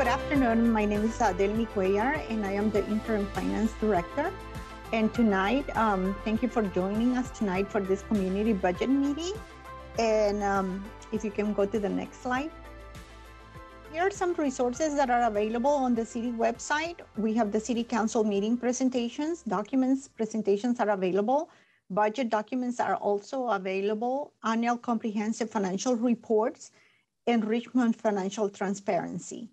Good afternoon. My name is Delmi Cuellar, and I am the Interim Finance Director. And tonight, thank you for joining us tonight for this community budget meeting. And if you can go to the next slide. Here are some resources that are available on the city website. We have the city council meeting presentations, documents, presentations are available. Budget documents are also available, annual comprehensive financial reports, and Richmond financial transparency.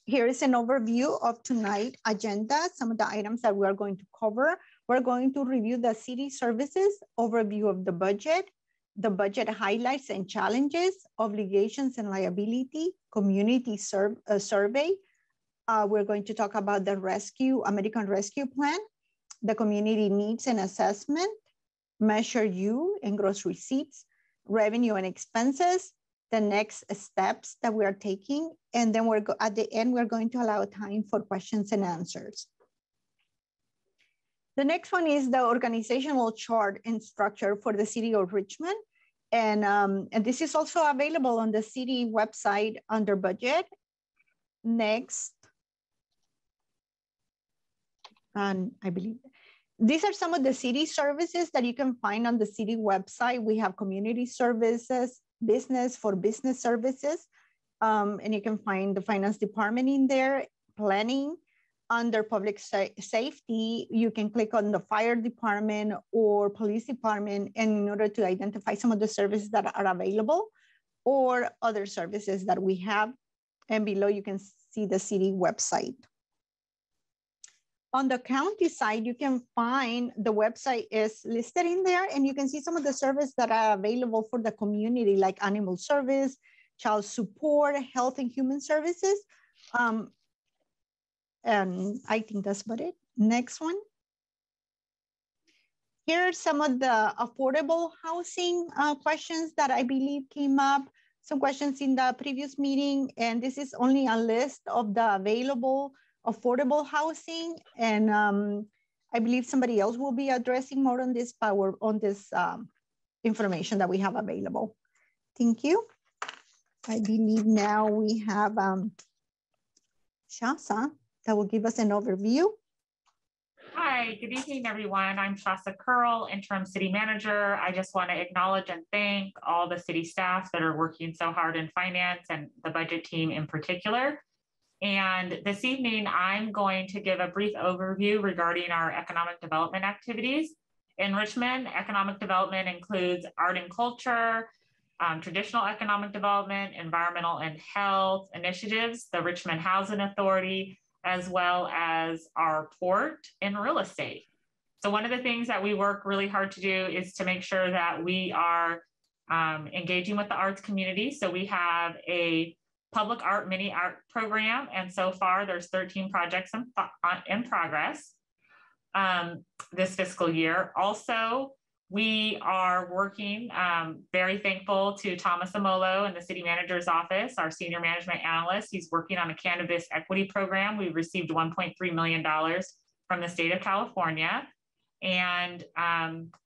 Here is an overview of tonight's agenda, some of the items that we are going to cover. We're going to review the city services, overview of the budget highlights and challenges, obligations and liability, community survey. We're going to talk about the American Rescue Plan, the community needs and assessment, Measure U and gross receipts, revenue and expenses, the next steps that we are taking, and then at the end, we're going to allow time for questions and answers. The next one is the organizational chart and structure for the city of Richmond. And this is also available on the city website under budget. Next. And I believe these are some of the city services that you can find on the city website. We have community services, business for business services, and you can find the finance department in there, planning. Under public safety, you can click on the fire department or police department in order to identify some of the services that are available or other services that we have. And below you can see the city website. On the county side, you can find the website is listed in there, and you can see some of the services that are available for the community, like animal service, child support, health and human services. And I think that's about it. Next one. Here are some of the affordable housing questions that I believe came up. Some questions in the previous meeting, and this is only a list of the available affordable housing. And I believe somebody else will be addressing more on this information that we have available. Thank you. I believe now we have Shasa that will give us an overview. Hi, good evening, everyone. I'm Shasa Curl, Interim City Manager. I just want to acknowledge and thank all the city staff that are working so hard in finance and the budget team in particular. And this evening, I'm going to give a brief overview regarding our economic development activities. In Richmond, economic development includes art and culture, traditional economic development, environmental and health initiatives, the Richmond Housing Authority, as well as our port and real estate. So one of the things that we work really hard to do is to make sure that we are engaging with the arts community. So we have a public art mini art program, and so far there's 13 projects in progress this fiscal year. Also, we are working, very thankful to Thomas Amolo in the city manager's office, our senior management analyst. He's working on a cannabis equity program. We received $1.3 million from the state of California. And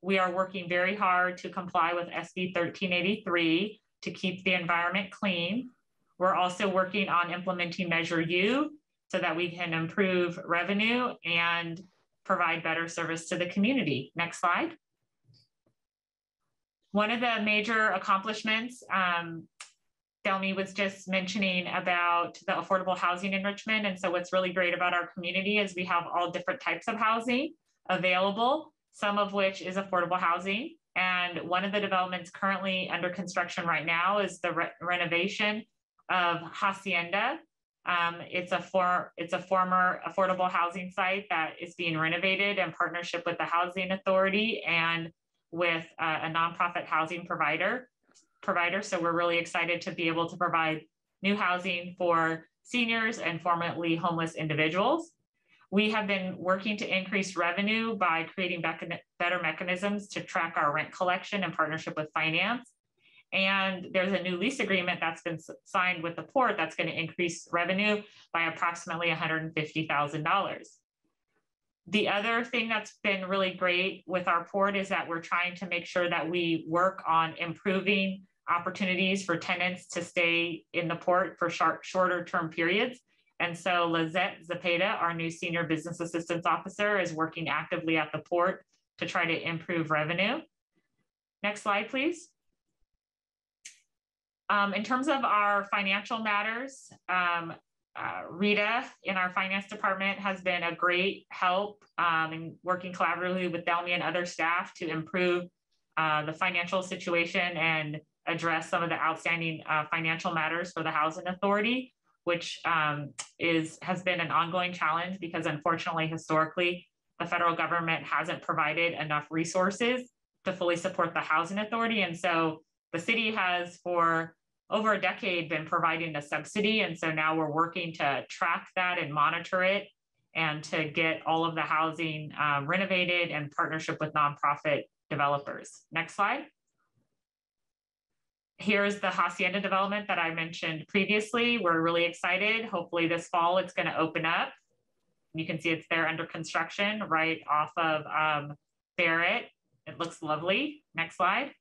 we are working very hard to comply with SB 1383 to keep the environment clean. We're also working on implementing Measure U so that we can improve revenue and provide better service to the community. Next slide. One of the major accomplishments, Delmi was just mentioning about the affordable housing in Richmond. And so what's really great about our community is we have all different types of housing available, some of which is affordable housing. And one of the developments currently under construction right now is the renovation of Hacienda. It's a former affordable housing site that is being renovated in partnership with the Housing Authority and with a nonprofit housing provider. So we're really excited to be able to provide new housing for seniors and formerly homeless individuals. We have been working to increase revenue by creating better mechanisms to track our rent collection in partnership with finance. And there's a new lease agreement that's been signed with the port that's going to increase revenue by approximately $150,000. The other thing that's been really great with our port is that we're trying to make sure that we work on improving opportunities for tenants to stay in the port for shorter term periods. And so Lizette Zepeda, our new Senior Business Assistance Officer, is working actively at the port to try to improve revenue. Next slide, please. In terms of our financial matters, Rita in our finance department has been a great help in working collaboratively with Delmy and other staff to improve the financial situation and address some of the outstanding financial matters for the Housing Authority, which has been an ongoing challenge because unfortunately, historically, the federal government hasn't provided enough resources to fully support the Housing Authority. And so the city has for over a decade been providing a subsidy. And so now we're working to track that and monitor it and to get all of the housing renovated in partnership with nonprofit developers. Next slide. Here's the Hacienda development that I mentioned previously. We're really excited. Hopefully this fall it's going to open up. You can see it's there under construction right off of Barrett. It looks lovely. Next slide.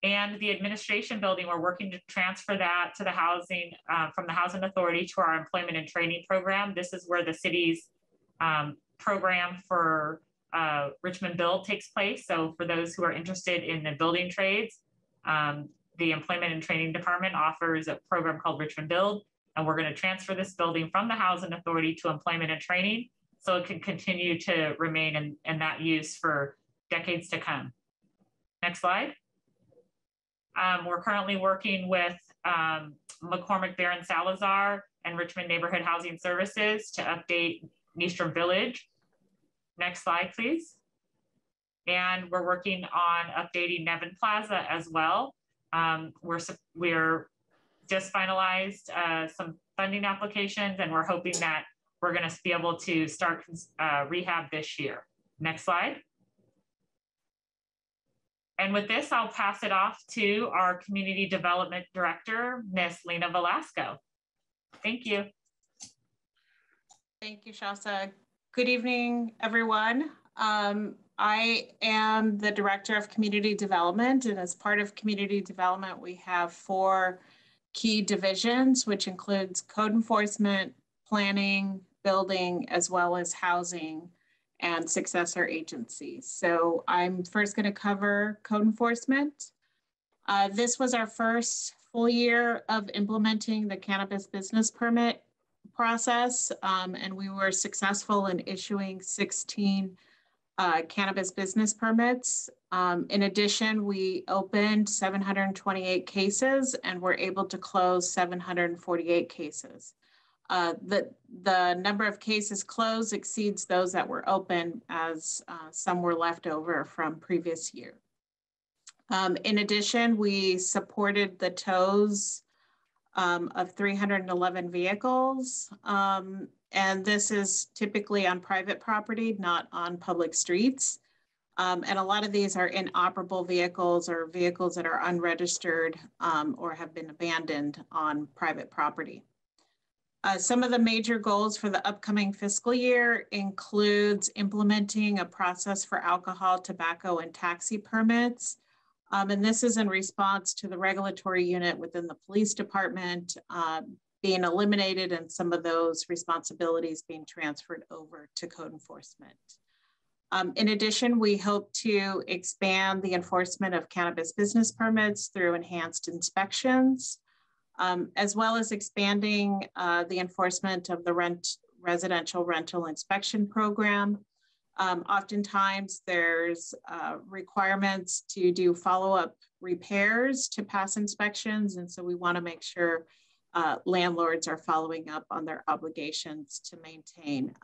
And the administration building, we're working to transfer that to the housing, from the Housing Authority to our employment and training program. This is where the city's program for Richmond Build takes place. So for those who are interested in the building trades, the Employment and Training Department offers a program called Richmond Build, and we're going to transfer this building from the Housing Authority to Employment and Training so it can continue to remain in that use for decades to come. Next slide. We're currently working with McCormick Baron Salazar and Richmond Neighborhood Housing Services to update Nystrom Village. Next slide, please. And we're working on updating Nevin Plaza as well. We're just finalized some funding applications, and we're hoping that we're going to be able to start rehab this year. Next slide. And with this, I'll pass it off to our Community Development Director, Ms. Lena Velasco. Thank you. Thank you, Shasta. Good evening, everyone. I am the Director of Community Development, and as part of Community Development, we have 4 key divisions, which includes code enforcement, planning, building, as well as housing and successor agencies. So I'm first going to cover code enforcement. This was our first full year of implementing the cannabis business permit process, and we were successful in issuing 16 cannabis business permits. In addition, we opened 728 cases and were able to close 748 cases. The number of cases closed exceeds those that were open, as some were left over from previous year. In addition, we supported the tows of 311 vehicles. And this is typically on private property, not on public streets. And a lot of these are inoperable vehicles or vehicles that are unregistered or have been abandoned on private property. Some of the major goals for the upcoming fiscal year includes implementing a process for alcohol, tobacco, and taxi permits. And this is in response to the regulatory unit within the police department being eliminated and some of those responsibilities being transferred over to code enforcement. In addition, we hope to expand the enforcement of cannabis business permits through enhanced inspections, as well as expanding the enforcement of the residential rental inspection program. Oftentimes there's requirements to do follow-up repairs to pass inspections. And so we want to make sure landlords are following up on their obligations to maintain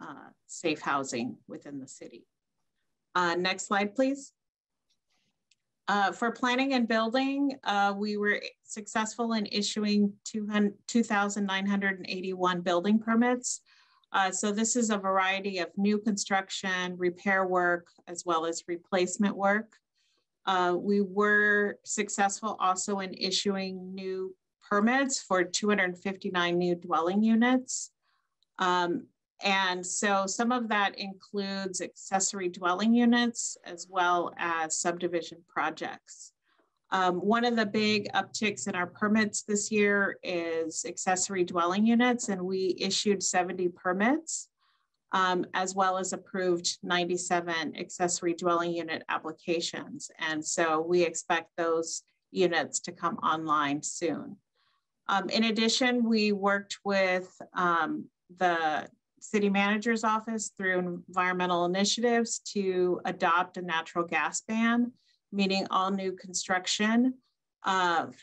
safe housing within the city. Next slide, please. For planning and building, we were successful in issuing 2,981 building permits. So this is a variety of new construction, repair work, as well as replacement work. We were successful also in issuing new permits for 259 new dwelling units. And so some of that includes accessory dwelling units as well as subdivision projects. One of the big upticks in our permits this year is accessory dwelling units, and we issued 70 permits, as well as approved 97 accessory dwelling unit applications. And so we expect those units to come online soon. In addition, we worked with the city manager's office through environmental initiatives to adopt a natural gas ban, meaning all new construction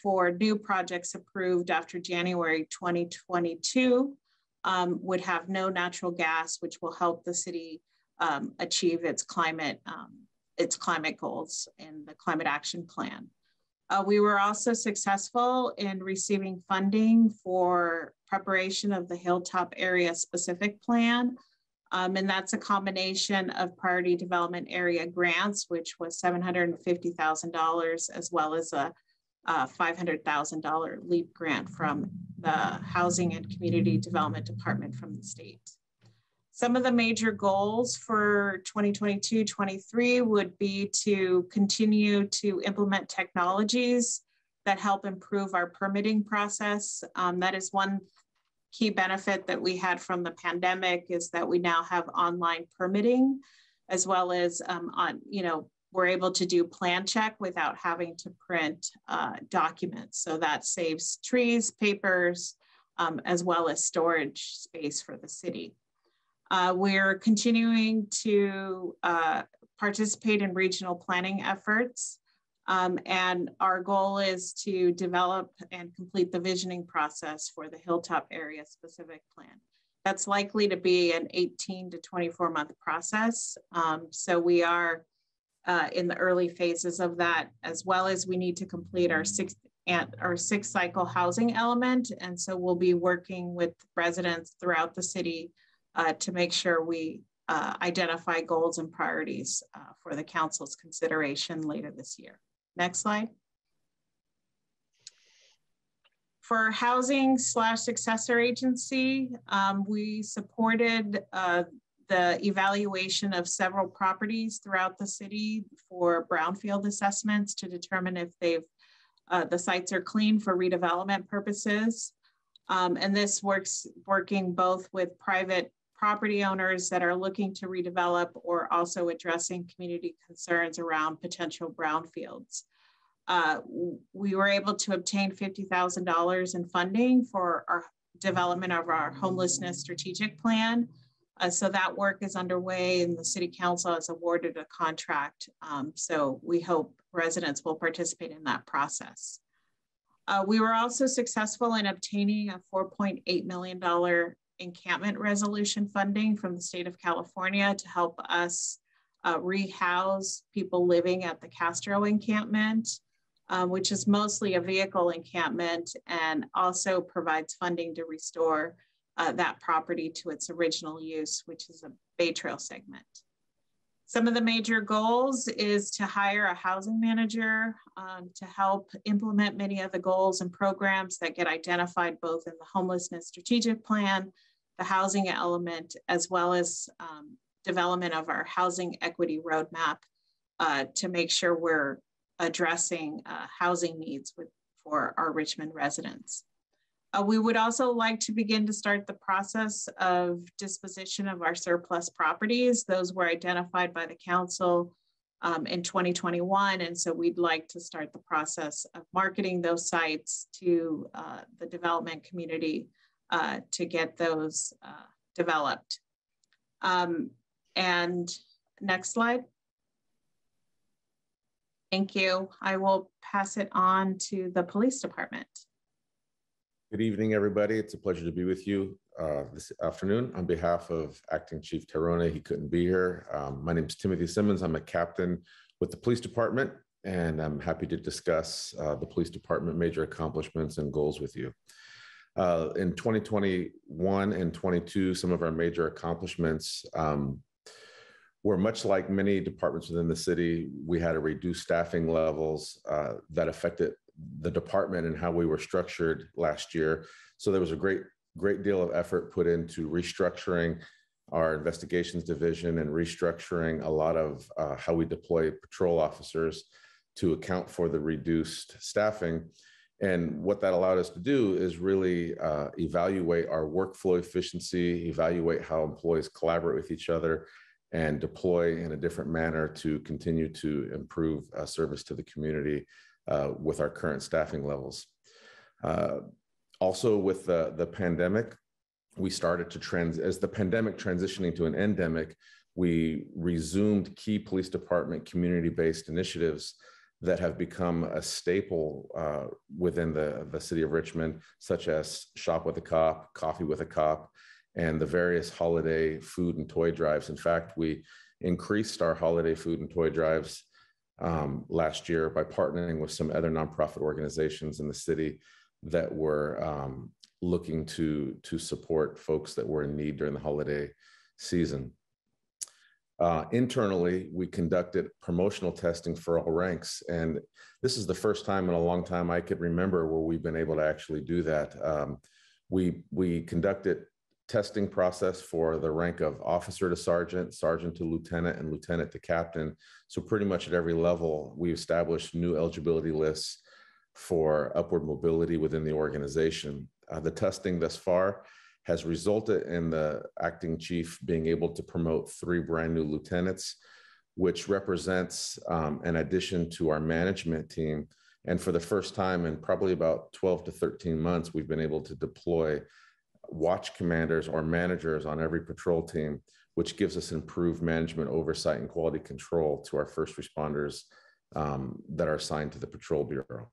for new projects approved after January 2022 would have no natural gas, which will help the city achieve its climate goals in the Climate Action Plan. We were also successful in receiving funding for preparation of the Hilltop Area Specific Plan. And that's a combination of Priority Development Area grants, which was $750,000, as well as a $500,000 LEAP grant from the Housing and Community Development Department from the state. Some of the major goals for 2022-23 would be to continue to implement technologies that help improve our permitting process. That is one key benefit that we had from the pandemic, is that we now have online permitting, as well as we're able to do plan check without having to print documents. So that saves trees, papers, as well as storage space for the city. We're continuing to participate in regional planning efforts. And our goal is to develop and complete the visioning process for the Hilltop Area Specific Plan. That's likely to be an 18 to 24 month process. So we are in the early phases of that, as well as we need to complete our sixth cycle housing element. And so we'll be working with residents throughout the city to make sure we identify goals and priorities for the council's consideration later this year. Next slide. For our housing/successor agency, we supported the evaluation of several properties throughout the city for brownfield assessments to determine if the sites are clean for redevelopment purposes. And this working both with private property owners that are looking to redevelop, or also addressing community concerns around potential brownfields. We were able to obtain $50,000 in funding for our development of our homelessness strategic plan. So that work is underway, and the city council has awarded a contract. So we hope residents will participate in that process. We were also successful in obtaining a $4.8 million encampment resolution funding from the state of California to help us rehouse people living at the Castro encampment, which is mostly a vehicle encampment, and also provides funding to restore that property to its original use, which is a Bay Trail segment. Some of the major goals is to hire a housing manager to help implement many of the goals and programs that get identified both in the homelessness strategic plan, the housing element, as well as development of our housing equity roadmap to make sure we're addressing housing needs for our Richmond residents. We would also like to begin to start the process of disposition of our surplus properties. Those were identified by the council in 2021. And so we'd like to start the process of marketing those sites to the development community to get those developed. And next slide. Thank you. I will pass it on to the police department. Good evening, everybody. It's a pleasure to be with you this afternoon. On behalf of Acting Chief Terone, he couldn't be here. My name is Timothy Simmons. I'm a captain with the police department, and I'm happy to discuss the police department major accomplishments and goals with you. In 2021 and 22, some of our major accomplishments were much like many departments within the city. We had to reduce staffing levels that affected the department and how we were structured last year. So there was a great deal of effort put into restructuring our investigations division and restructuring a lot of how we deploy patrol officers. to account for the reduced staffing. And what that allowed us to do is really evaluate our workflow efficiency, evaluate how employees collaborate with each other, and deploy in a different manner to continue to improve service to the community with our current staffing levels. Also with the pandemic, we started to as the pandemic transitioning to an endemic, we resumed key police department community-based initiatives that have become a staple within the city of Richmond, such as Shop with a Cop, Coffee with a Cop, and the various holiday food and toy drives. In fact, we increased our holiday food and toy drives last year by partnering with some other nonprofit organizations in the city that were looking to support folks that were in need during the holiday season. Internally, we conducted promotional testing for all ranks. And this is the first time in a long time I could remember where we've been able to actually do that. We conducted testing process for the rank of officer to sergeant, sergeant to lieutenant, and lieutenant to captain. So pretty much at every level, we established new eligibility lists for upward mobility within the organization. The testing thus far has resulted in the acting chief being able to promote 3 brand new lieutenants, which represents an addition to our management team. And for the first time in probably about 12 to 13 months, we've been able to deploy watch commanders or managers on every patrol team, which gives us improved management oversight and quality control to our first responders that are assigned to the patrol bureau.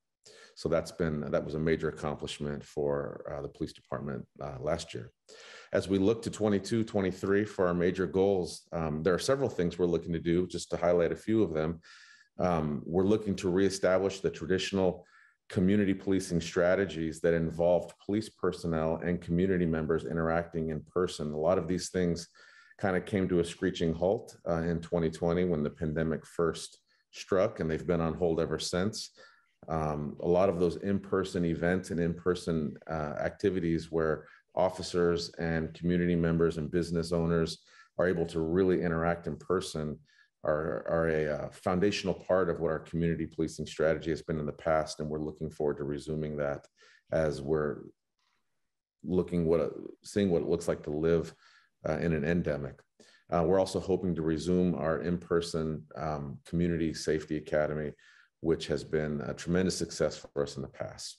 So that was a major accomplishment for the police department last year. As we look to 22, 23 for our major goals, there are several things we're looking to do. Just to highlight a few of them, we're looking to reestablish the traditional community policing strategies that involved police personnel and community members interacting in person. A lot of these things kind of came to a screeching halt in 2020 when the pandemic first struck, and they've been on hold ever since. A lot of those in-person events and in-person activities where officers and community members and business owners are able to really interact in person are a foundational part of what our community policing strategy has been in the past. And we're looking forward to resuming that as we're seeing what it looks like to live in an endemic. We're also hoping to resume our in-person community safety academy, which has been a tremendous success for us in the past.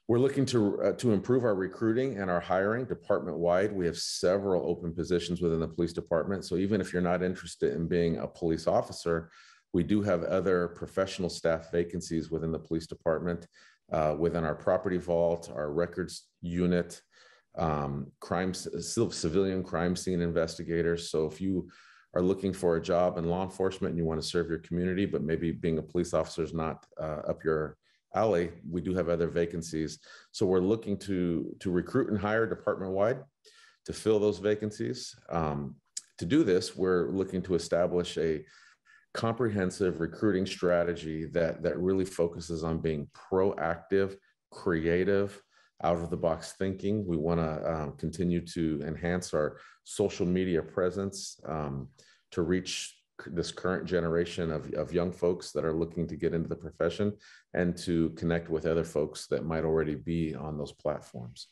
We're looking to improve our recruiting and our hiring department-wide. We have several open positions within the police department. So even if you're not interested in being a police officer, we do have other professional staff vacancies within the police department, within our property vault, our records unit, civilian crime scene investigators. So if you are looking for a job in law enforcement and you want to serve your community, but maybe being a police officer is not up your alley, we do have other vacancies. So we're looking to recruit and hire department-wide to fill those vacancies. To do this, we're looking to establish a comprehensive recruiting strategy that really focuses on being proactive, creative, out-of-the-box thinking. We want to continue to enhance our social media presence to reach this current generation of young folks that are looking to get into the profession and to connect with other folks that might already be on those platforms.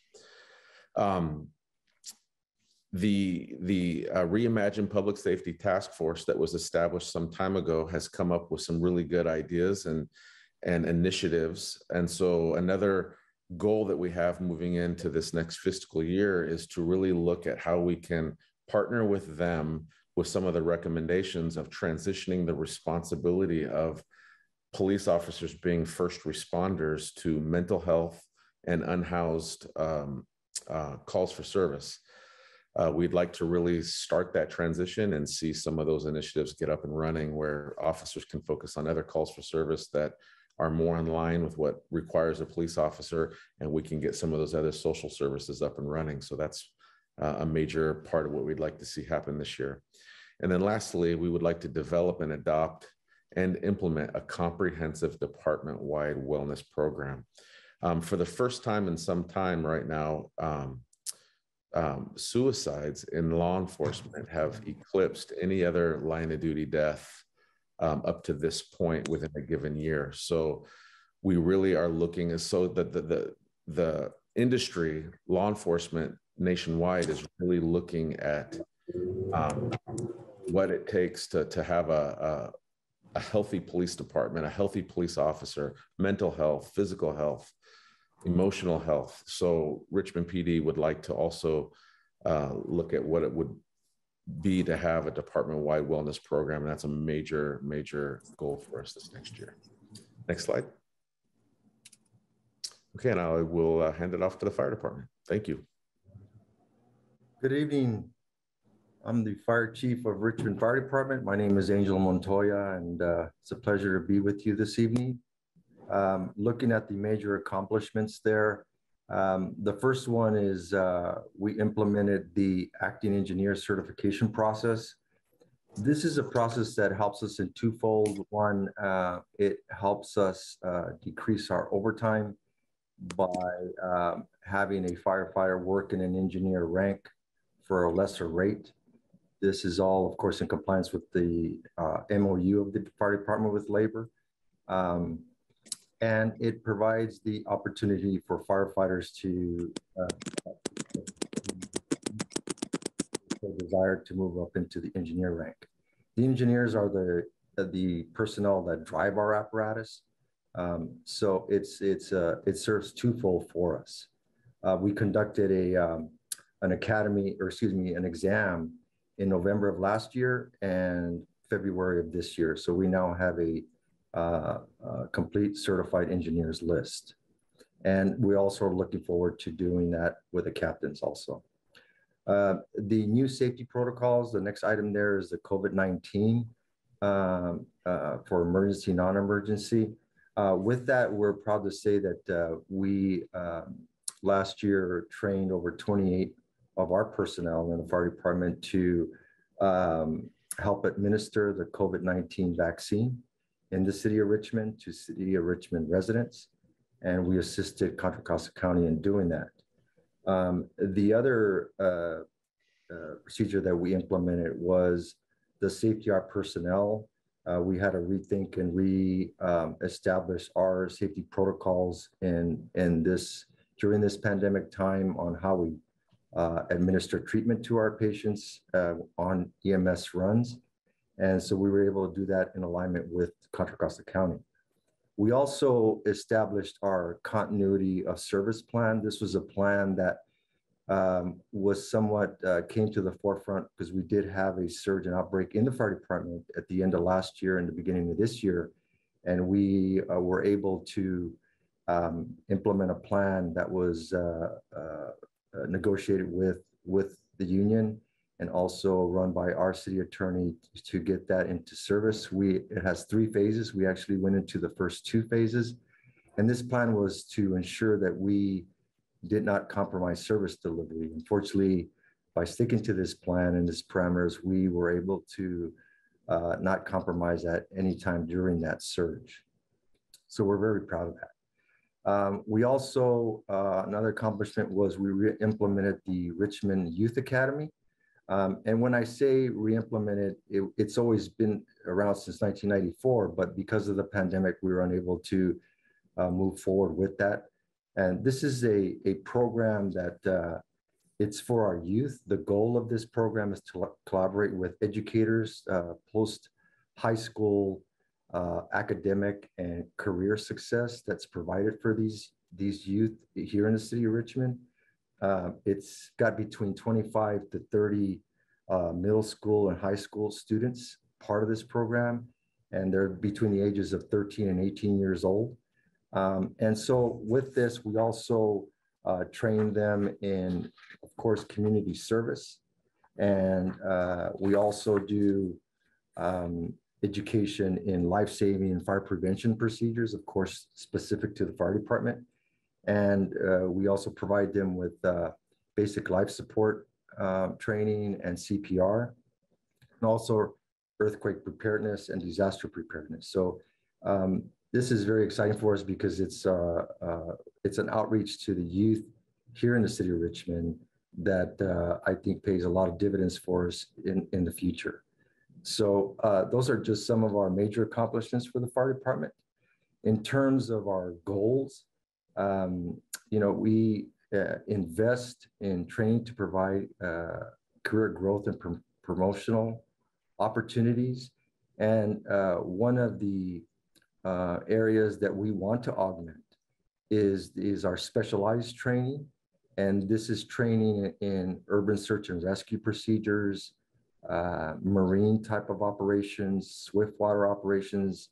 The Reimagined Public Safety Task Force that was established some time ago has come up with some really good ideas and initiatives. And so another goal that we have moving into this next fiscal year is to really look at how we can partner with them with some of the recommendations of transitioning the responsibility of police officers being first responders to mental health and unhoused calls for service. We'd like to really start that transition and see some of those initiatives get up and running where officers can focus on other calls for service that are more in line with what requires a police officer, and we can get some of those other social services up and running. So that's a major part of what we'd like to see happen this year. And then lastly, we would like to develop and adopt and implement a comprehensive department-wide wellness program. For the first time in some time right now, suicides in law enforcement have eclipsed any other line of duty death up to this point within a given year. So we really are looking as so that the industry, law enforcement nationwide is really looking at what it takes to have a healthy police department, a healthy police officer, mental health, physical health, emotional health. So Richmond PD would like to also look at what it would be to have a department-wide wellness program. And that's a major, major goal for us this next year. Next slide. Okay, and I will hand it off to the fire department. Thank you. Good evening. I'm the fire chief of Richmond Fire Department. My name is Angel Montoya, and it's a pleasure to be with you this evening. Looking at the major accomplishments there, the first one is we implemented the acting engineer certification process. This is a process that helps us in twofold. One, it helps us decrease our overtime by having a firefighter work in an engineer rank for a lesser rate. This is all, of course, in compliance with the MOU of the fire department with labor. And it provides the opportunity for firefighters to desire to move up into the engineer rank. The engineers are the personnel that drive our apparatus. So it serves twofold for us. We conducted an exam in November of last year and February of this year. So we now have a complete certified engineers list. And we also are looking forward to doing that with the captains also. The new safety protocols, the next item there is the COVID-19 for emergency, non-emergency. With that, we're proud to say that we last year trained over 28 of our personnel in the fire department to help administer the COVID-19 vaccine in the city of Richmond to city of Richmond residents. And we assisted Contra Costa County in doing that. The other procedure that we implemented was the safety of our personnel. We had to rethink and re-establish our safety protocols during this pandemic time on how we administer treatment to our patients on EMS runs. And so we were able to do that in alignment with Contra Costa County. We also established our continuity of service plan. This was a plan that was somewhat came to the forefront because we did have a surge and outbreak in the fire department at the end of last year and the beginning of this year. And we were able to implement a plan that was negotiated with the union and also run by our city attorney to get that into service. It has 3 phases. We actually went into the first 2 phases. And this plan was to ensure that we did not compromise service delivery. Unfortunately, by sticking to this plan and its parameters, we were able to not compromise at any time during that surge. So we're very proud of that. We also, another accomplishment was we re-implemented the Richmond Youth Academy. And when I say re-implemented, it's always been around since 1994, but because of the pandemic, we were unable to move forward with that. And this is a program that it's for our youth. The goal of this program is to collaborate with educators, post-high school academic and career success that's provided for these youth here in the city of Richmond. It's got between 25 to 30 middle school and high school students part of this program, and they're between the ages of 13 and 18 years old. And so with this, we also train them in, of course, community service. And we also do education in life-saving and fire prevention procedures, of course, specific to the fire department. And we also provide them with basic life support training and CPR, and also earthquake preparedness and disaster preparedness. So this is very exciting for us because it's an outreach to the youth here in the city of Richmond that I think pays a lot of dividends for us in the future. So those are just some of our major accomplishments for the fire department. In terms of our goals, we invest in training to provide career growth and promotional opportunities. And one of the areas that we want to augment is our specialized training. And this is training in urban search and rescue procedures, marine type of operations, swift water operations,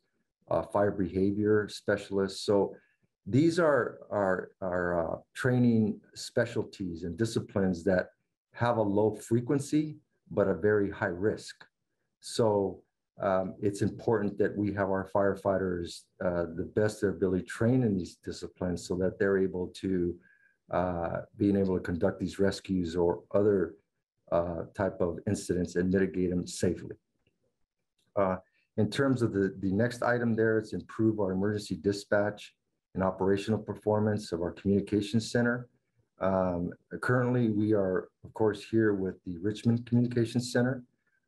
fire behavior specialists. So these are our training specialties and disciplines that have a low frequency, but a very high risk. So it's important that we have our firefighters the best of their ability trained in these disciplines so that they're able to being able to conduct these rescues or other type of incidents and mitigate them safely. In terms of the next item there, it's improve our emergency dispatch and operational performance of our communications center. Currently, we are, of course, here with the Richmond Communications Center.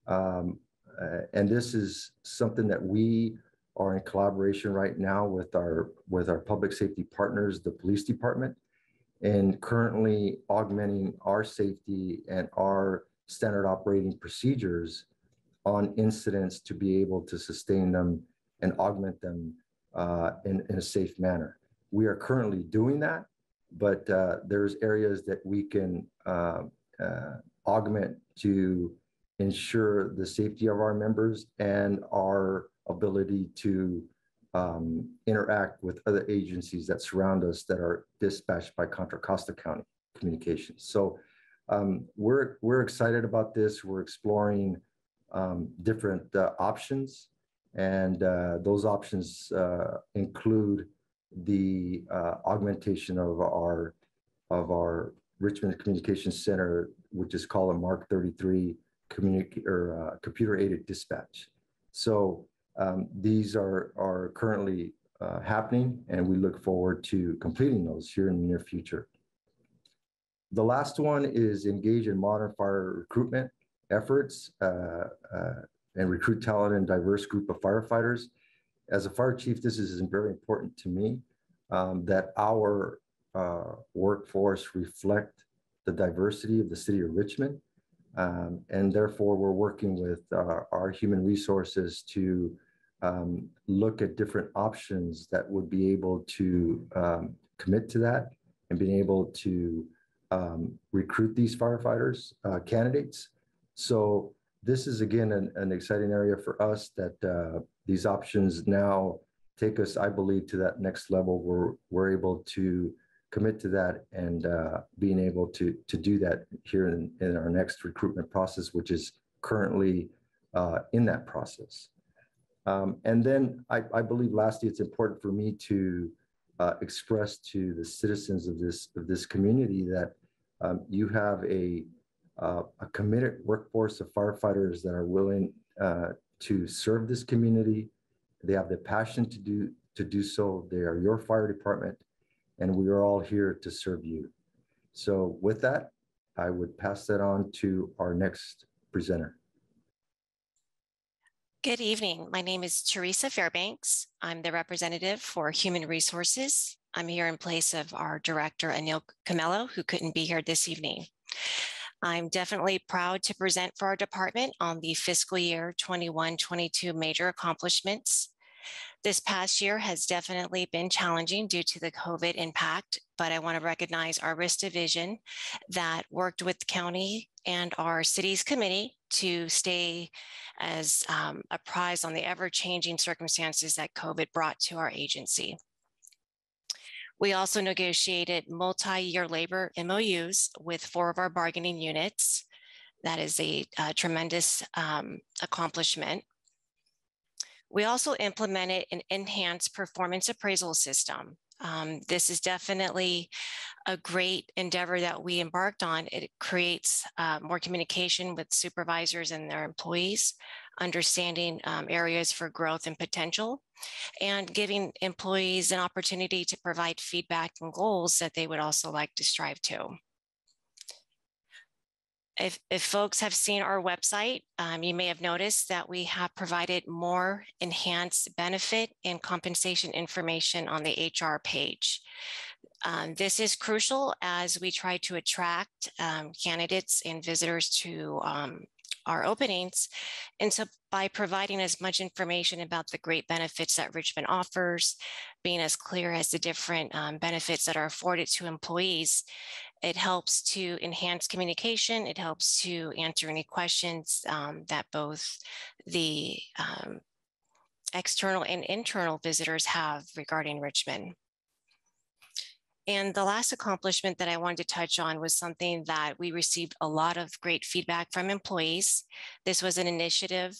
And this is something that we are in collaboration right now with our public safety partners, the police department, and currently augmenting our safety and our standard operating procedures on incidents to be able to sustain them and augment them in a safe manner. We are currently doing that, but there's areas that we can augment to ensure the safety of our members and our ability to interact with other agencies that surround us that are dispatched by Contra Costa County Communications. So we're excited about this. We're exploring different options, and those options include the augmentation of our Richmond Communications Center, which is called a Mark 33 computer-aided dispatch. So these are currently happening, and we look forward to completing those here in the near future. The last one is engage in modern fire recruitment efforts and recruit talented and diverse group of firefighters. As a fire chief, this is very important to me, that our workforce reflect the diversity of the city of Richmond. And therefore, we're working with our human resources to look at different options that would be able to commit to that and being able to recruit these firefighters candidates. So this is, again, an exciting area for us that these options now take us, I believe, to that next level where we're able to commit to that and being able to do that here in our next recruitment process, which is currently in that process. And then I believe lastly, it's important for me to express to the citizens of this community that you have a committed workforce of firefighters that are willing to serve this community. They have the passion to do so. They are your fire department, and we are all here to serve you. So with that, I would pass that on to our next presenter. Good evening. My name is Teresa Fairbanks. I'm the representative for Human Resources. I'm here in place of our director, Anil Camello, who couldn't be here this evening. I'm definitely proud to present for our department on the fiscal year 21-22 major accomplishments. This past year has definitely been challenging due to the COVID impact, but I want to recognize our risk division that worked with the county and our city's committee to stay as apprised on the ever-changing circumstances that COVID brought to our agency. We also negotiated multi-year labor MOUs with 4 of our bargaining units. That is a tremendous accomplishment. We also implemented an enhanced performance appraisal system. This is definitely a great endeavor that we embarked on. It creates more communication with supervisors and their employees, understanding areas for growth and potential, and giving employees an opportunity to provide feedback and goals that they would also like to strive to. If folks have seen our website, you may have noticed that we have provided more enhanced benefit and compensation information on the HR page. This is crucial as we try to attract candidates and visitors to our openings. And so by providing as much information about the great benefits that Richmond offers, being as clear as the different benefits that are afforded to employees, it helps to enhance communication. It helps to answer any questions that both the external and internal visitors have regarding Richmond. And the last accomplishment that I wanted to touch on was something that we received a lot of great feedback from employees. This was an initiative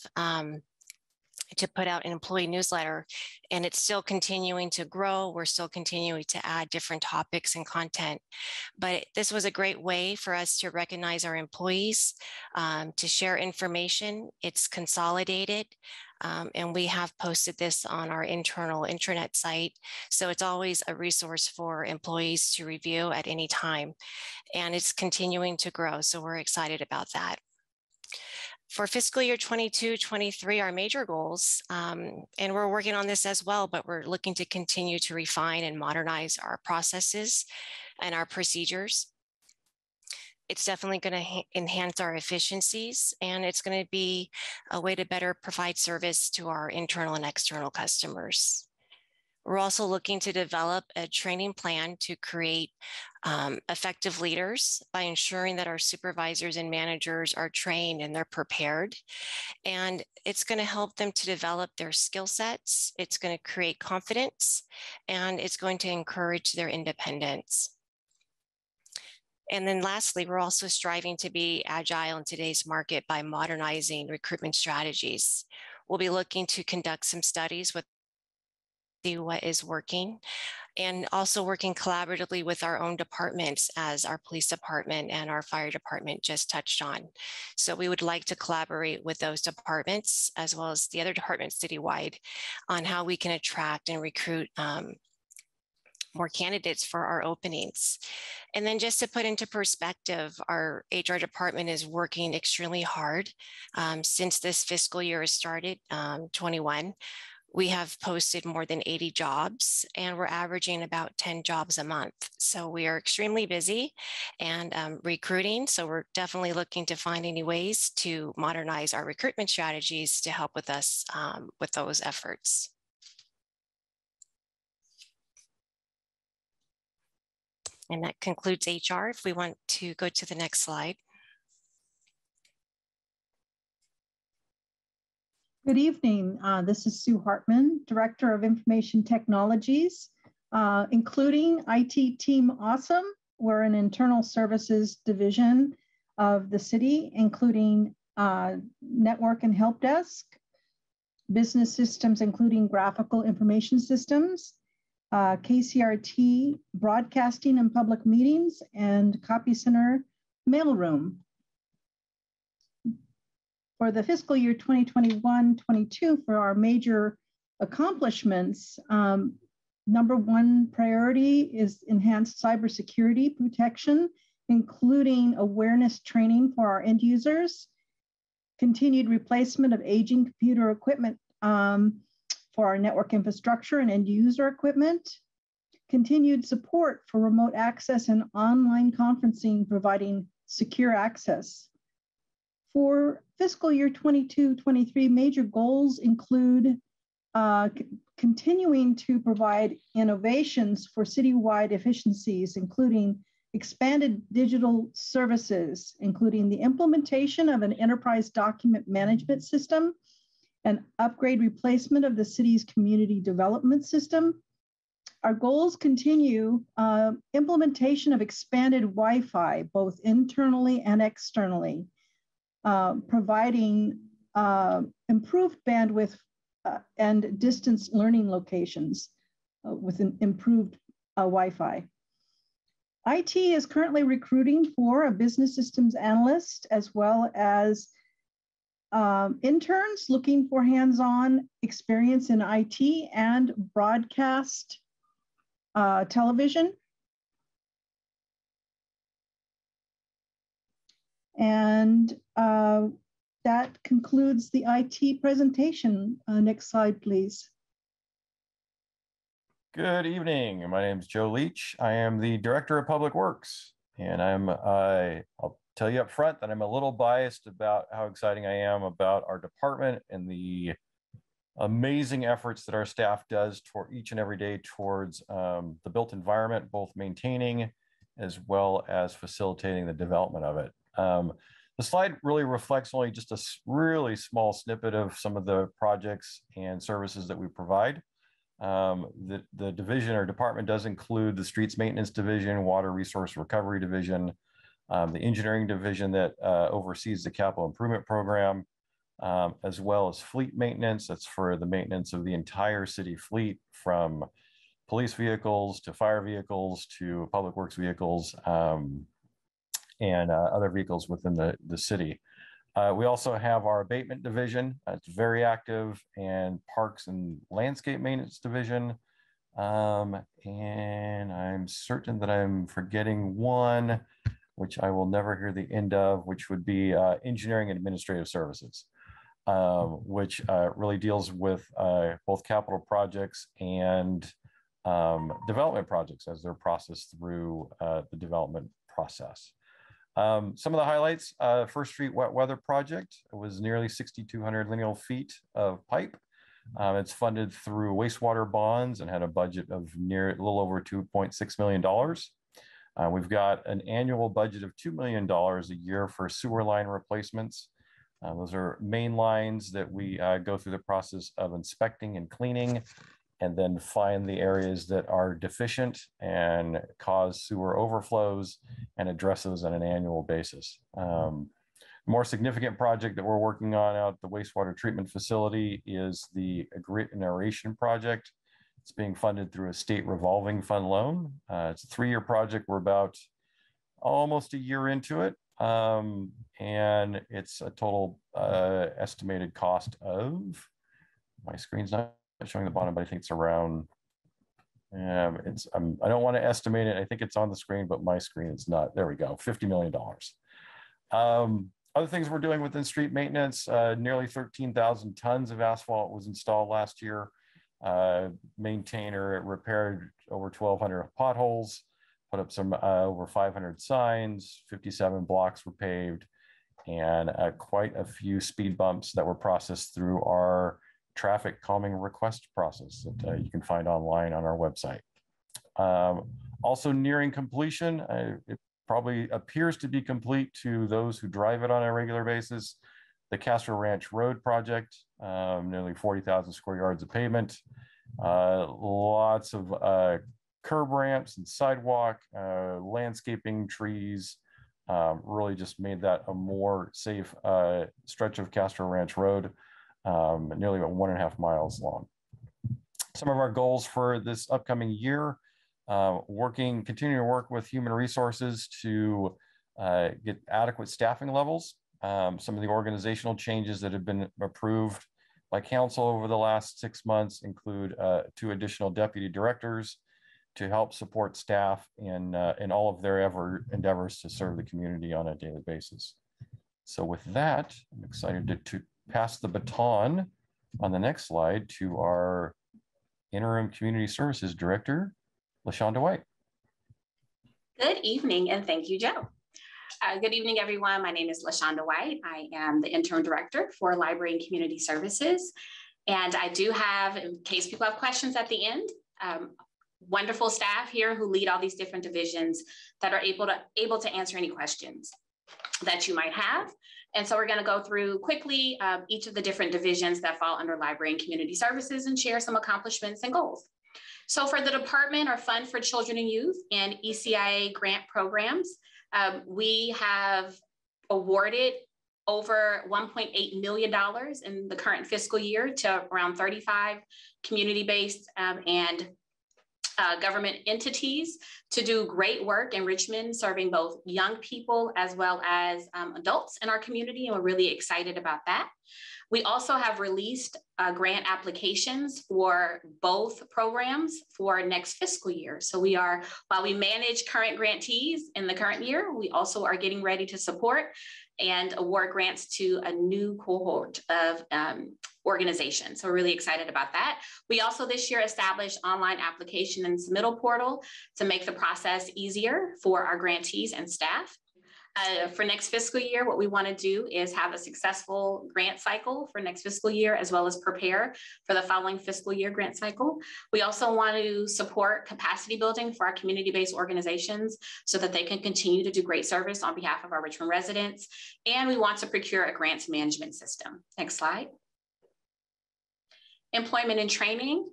to put out an employee newsletter, and it's still continuing to grow. We're still continuing to add different topics and content, but this was a great way for us to recognize our employees, to share information. It's consolidated. And we have posted this on our internal intranet site. So it's always a resource for employees to review at any time. And it's continuing to grow. So we're excited about that. For fiscal year 22-23, our major goals, and we're working on this as well, but we're looking to continue to refine and modernize our processes and our procedures. It's definitely going to enhance our efficiencies, and it's going to be a way to better provide service to our internal and external customers. We're also looking to develop a training plan to create effective leaders by ensuring that our supervisors and managers are trained and they're prepared. And it's going to help them to develop their skill sets. It's going to create confidence, and it's going to encourage their independence. And then lastly, we're also striving to be agile in today's market by modernizing recruitment strategies. We'll be looking to conduct some studies with see what is working, and also working collaboratively with our own departments, as our police department and our fire department just touched on. So we would like to collaborate with those departments as well as the other departments citywide on how we can attract and recruit more candidates for our openings. And then just to put into perspective, our HR department is working extremely hard. Since this fiscal year has started, 21, we have posted more than 80 jobs, and we're averaging about 10 jobs a month. So we are extremely busy and recruiting. So we're definitely looking to find any ways to modernize our recruitment strategies to help with us with those efforts. And that concludes HR. If we want to go to the next slide. Good evening. This is Sue Hartman, Director of Information Technologies, including IT Team Awesome. We're an internal services division of the city, including network and help desk, business systems, including graphical information systems, KCRT broadcasting and public meetings, and Copy Center mailroom. For the fiscal year 2021-22, for our major accomplishments, number one priority is enhanced cybersecurity protection, including awareness training for our end users, continued replacement of aging computer equipment for our network infrastructure and end user equipment, continued support for remote access and online conferencing, providing secure access. For fiscal year 22-23, major goals include continuing to provide innovations for citywide efficiencies, including expanded digital services, including the implementation of an enterprise document management system, and upgrade replacement of the city's community development system. Our goals continue implementation of expanded Wi-Fi, both internally and externally, providing improved bandwidth and distance learning locations with an improved Wi-Fi. IT is currently recruiting for a business systems analyst, as well as interns looking for hands-on experience in IT and broadcast television. And that concludes the IT presentation. Next slide, please. Good evening. My name is Joe Leach. I am the Director of Public Works, and I'll tell you up front that I'm a little biased about how exciting I am about our department and the amazing efforts that our staff does toward each and every day towards the built environment, both maintaining as well as facilitating the development of it. The slide really reflects only just a really small snippet of some of the projects and services that we provide. The division or department does include the streets maintenance division, water resource recovery division, the engineering division that oversees the capital improvement program, as well as fleet maintenance. That's for the maintenance of the entire city fleet, from police vehicles to fire vehicles to public works vehicles, and other vehicles within the city. We also have our abatement division. It's very active, and parks and landscape maintenance division. And I'm certain that I'm forgetting one, which I will never hear the end of, which would be engineering and administrative services, which really deals with both capital projects and development projects as they're processed through the development process. Some of the highlights: First Street Wet Weather Project. It was nearly 6,200 lineal feet of pipe. It's funded through wastewater bonds and had a budget of a little over $2.6 million. We've got an annual budget of $2 million a year for sewer line replacements. Those are main lines that we go through the process of inspecting and cleaning, and then find the areas that are deficient and cause sewer overflows and address those on an annual basis. More significant project that we're working on out at the wastewater treatment facility is the Grit and Aeration project. It's being funded through a state revolving fund loan. It's a 3-year project. We're about almost a year into it. And it's a total estimated cost of, my screen's not showing the bottom, but I think it's around, I don't want to estimate it. I think it's on the screen, but my screen is not. There we go, $50 million. Other things we're doing within street maintenance, nearly 13,000 tons of asphalt was installed last year. Maintainer repaired over 1,200 potholes, put up some over 500 signs, 57 blocks were paved, and quite a few speed bumps that were processed through our traffic calming request process that you can find online on our website. Also nearing completion, it probably appears to be complete to those who drive it on a regular basis. The Castro Ranch Road project, nearly 40,000 square yards of pavement, lots of curb ramps and sidewalk, landscaping, trees, really just made that a more safe stretch of Castro Ranch Road, nearly about 1.5 miles long. Some of our goals for this upcoming year, continuing to work with human resources to get adequate staffing levels. Some of the organizational changes that have been approved by council over the last 6 months include 2 additional deputy directors to help support staff in all of their endeavors to serve the community on a daily basis. So with that, I'm excited to pass the baton on the next slide to our Interim Community Services Director, LaShonda White. Good evening, and thank you, Joe. Good evening, everyone. My name is LaShonda White. I am the Interim Director for Library and Community Services. And I do have, in case people have questions at the end, wonderful staff here who lead all these different divisions that are able to answer any questions that you might have. And so we're going to go through quickly each of the different divisions that fall under Library and Community Services and share some accomplishments and goals. So for the Department or Fund for Children and Youth and ECIA grant programs, we have awarded over $1.8 million in the current fiscal year to around 35 community-based and government entities to do great work in Richmond, serving both young people as well as adults in our community, and we're really excited about that. We also have released grant applications for both programs for next fiscal year. So we are, while we manage current grantees in the current year, we also are getting ready to support and award grants to a new cohort of organizations. So we're really excited about that. We also this year established online application and submittal portal to make the process easier for our grantees and staff. For next fiscal year, what we want to do is have a successful grant cycle for next fiscal year, as well as prepare for the following fiscal year grant cycle. We also want to support capacity building for our community-based organizations so that they can continue to do great service on behalf of our Richmond residents. And we want to procure a grants management system. Next slide. Employment and training.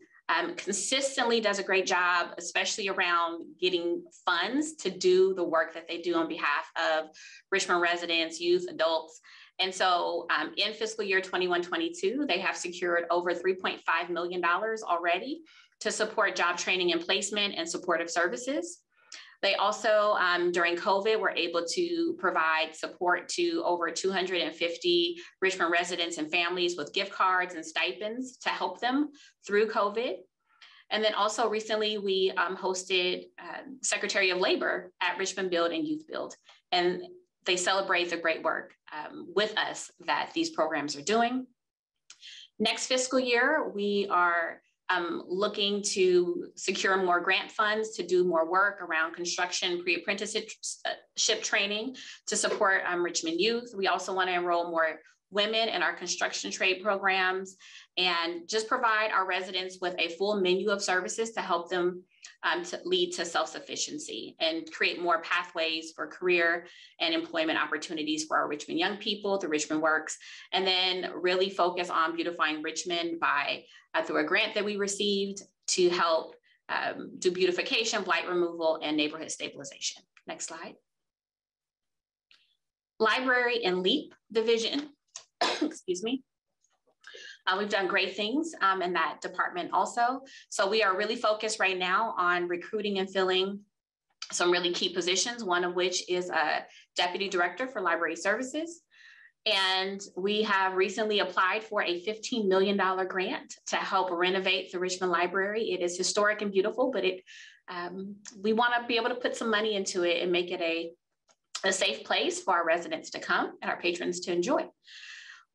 Consistently does a great job, especially around getting funds to do the work that they do on behalf of Richmond residents, youth, adults. And so in fiscal year 21-22, they have secured over $3.5 million already to support job training and placement and supportive services. They also, during COVID, were able to provide support to over 250 Richmond residents and families with gift cards and stipends to help them through COVID. And then also recently, we hosted Secretary of Labor at Richmond Build and Youth Build. And they celebrate the great work with us that these programs are doing. Next fiscal year, we are looking to secure more grant funds to do more work around construction pre-apprenticeship training to support Richmond youth. We also want to enroll more women in our construction trade programs and just provide our residents with a full menu of services to help them to lead to self-sufficiency and create more pathways for career and employment opportunities for our Richmond young people through Richmond Works, and then really focus on beautifying Richmond by through a grant that we received to help do beautification, blight removal, and neighborhood stabilization. Next slide. Library and LEAP division, excuse me. We've done great things in that department also. So we are really focused right now on recruiting and filling some really key positions, one of which is a deputy director for library services. And we have recently applied for a $15 million grant to help renovate the Richmond Library. It is historic and beautiful, but we want to be able to put some money into it and make it a safe place for our residents to come and our patrons to enjoy.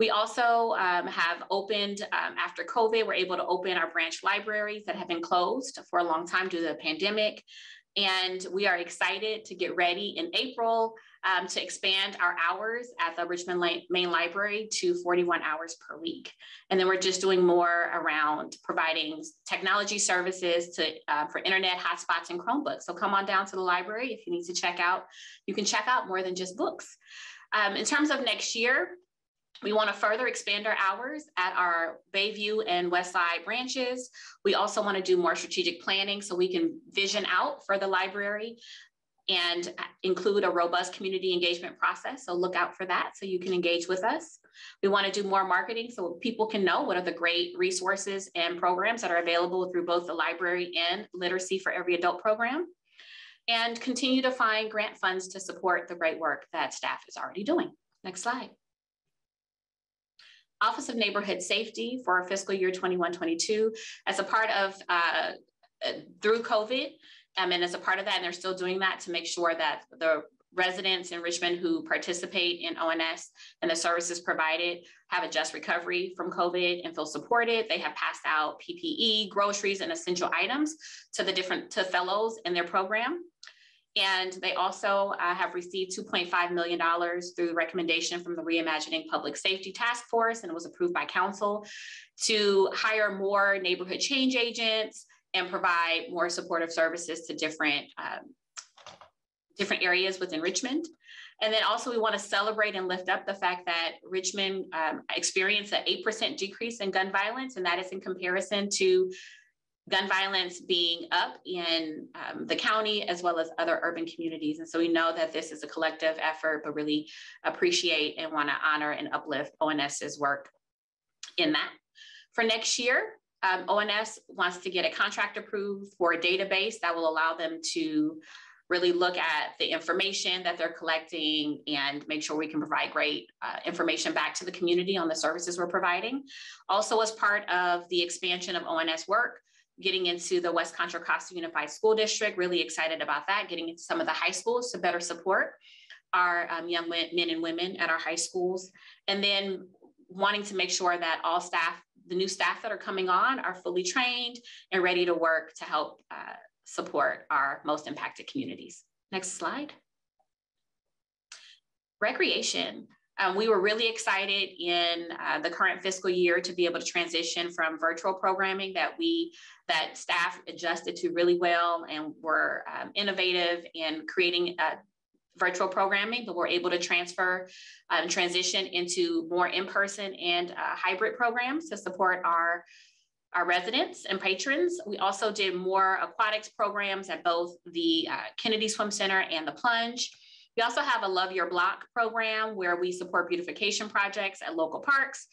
We also have opened, after COVID, we're able to open our branch libraries that have been closed for a long time due to the pandemic. And we are excited to get ready in April to expand our hours at the Richmond Main Library to 41 hours per week. And then we're just doing more around providing technology services for internet hotspots and Chromebooks. So come on down to the library if you need to check out. You can check out more than just books. In terms of next year, we want to further expand our hours at our Bayview and Westside branches. We also want to do more strategic planning so we can vision out for the library and include a robust community engagement process. So look out for that so you can engage with us. We want to do more marketing so people can know what are the great resources and programs that are available through both the library and Literacy for Every Adult program, and continue to find grant funds to support the great work that staff is already doing. Next slide. Office of Neighborhood Safety for fiscal year 21-22 as a part of, through COVID, and as a part of that, and they're still doing that to make sure that the residents in Richmond who participate in ONS and the services provided have a just recovery from COVID and feel supported. They have passed out PPE, groceries, and essential items to fellows in their program. And they also have received $2.5 million through the recommendation from the Reimagining Public Safety Task Force, and it was approved by council to hire more neighborhood change agents and provide more supportive services to different areas within Richmond. And then also we want to celebrate and lift up the fact that Richmond experienced an 8% decrease in gun violence, and that is in comparison to gun violence being up in the county as well as other urban communities. And so we know that this is a collective effort, but really appreciate and want to honor and uplift ONS's work in that. For next year, ONS wants to get a contract approved for a database that will allow them to really look at the information that they're collecting and make sure we can provide great information back to the community on the services we're providing. Also, as part of the expansion of ONS work, getting into the West Contra Costa Unified School District, really excited about that, getting into some of the high schools to better support our young men and women at our high schools. And then wanting to make sure that all staff, the new staff that are coming on, are fully trained and ready to work to help support our most impacted communities. Next slide. Recreation. We were really excited in the current fiscal year to be able to transition from virtual programming that staff adjusted to really well and were innovative in creating virtual programming, but we're able to transfer and transition into more in-person and hybrid programs to support our residents and patrons. We also did more aquatics programs at both the Kennedy Swim Center and the Plunge. We also have a Love Your Block program where we support beautification projects at local parks,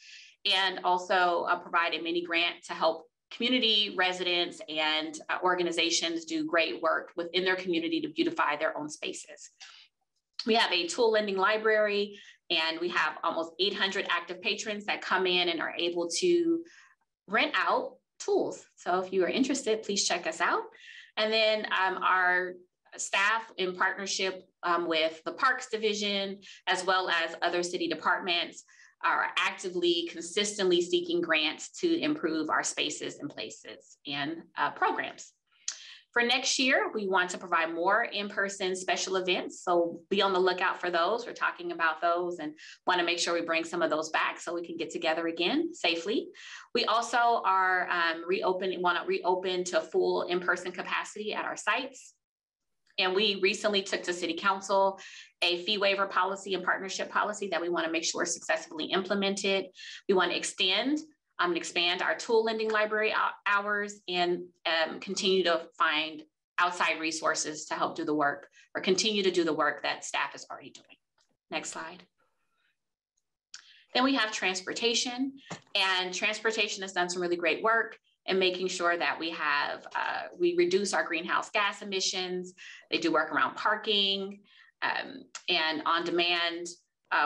and also provide a mini grant to help community residents and organizations do great work within their community to beautify their own spaces. We have a tool lending library, and we have almost 800 active patrons that come in and are able to rent out tools. So if you are interested, please check us out. And then our staff, in partnership with the Parks Division, as well as other city departments, are actively, consistently seeking grants to improve our spaces and places and programs. For next year, we want to provide more in-person special events. So be on the lookout for those. We're talking about those and want to make sure we bring some of those back so we can get together again safely. We also are want to reopen to full in-person capacity at our sites. And we recently took to City Council a fee waiver policy and partnership policy that we want to make sure is successfully implemented. We want to expand our tool lending library hours and continue to find outside resources to help do the work, or continue to do the work that staff is already doing. Next slide. Then we have transportation, and transportation has done some really great work in making sure that we reduce our greenhouse gas emissions. They do work around parking and on-demand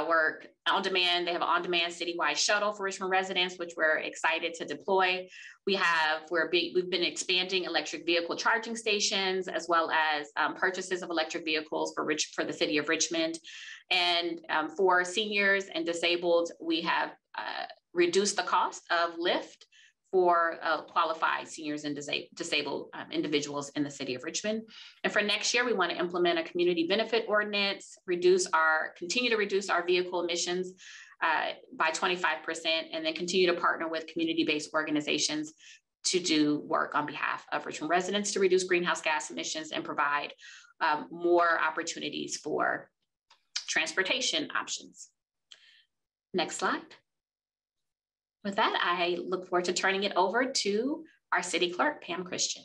work. They have an on-demand citywide shuttle for Richmond residents, which we're excited to deploy. We've been expanding electric vehicle charging stations, as well as purchases of electric vehicles for the city of Richmond. And for seniors and disabled, we have reduced the cost of Lyft for qualified seniors and disabled individuals in the city of Richmond. And for next year, we want to implement a community benefit ordinance, continue to reduce our vehicle emissions by 25%, and then continue to partner with community-based organizations to do work on behalf of Richmond residents to reduce greenhouse gas emissions and provide more opportunities for transportation options. Next slide. With that, I look forward to turning it over to our city clerk, Pam Christian.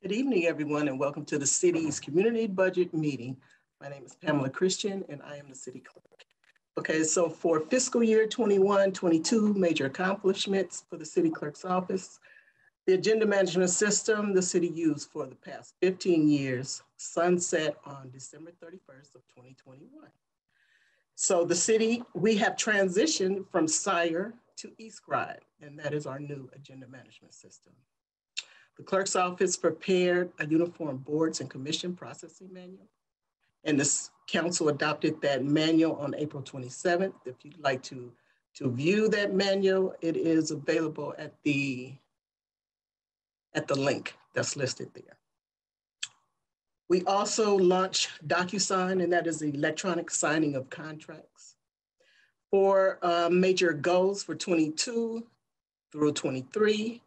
Good evening, everyone, and welcome to the city's community budget meeting. My name is Pamela Christian, and I am the city clerk. Okay, so for fiscal year 21-22, major accomplishments for the city clerk's office. The agenda management system the city used for the past 15 years sunset on December 31st of 2021. So the city, we have transitioned from Sire to eScribe, and that is our new agenda management system. The clerk's office prepared a uniform boards and commission processing manual, and the council adopted that manual on April 27th. If you'd like to view that manual, it is available at the link that's listed there. We also launched DocuSign, and that is the electronic signing of contracts. For major goals for 22 through 23,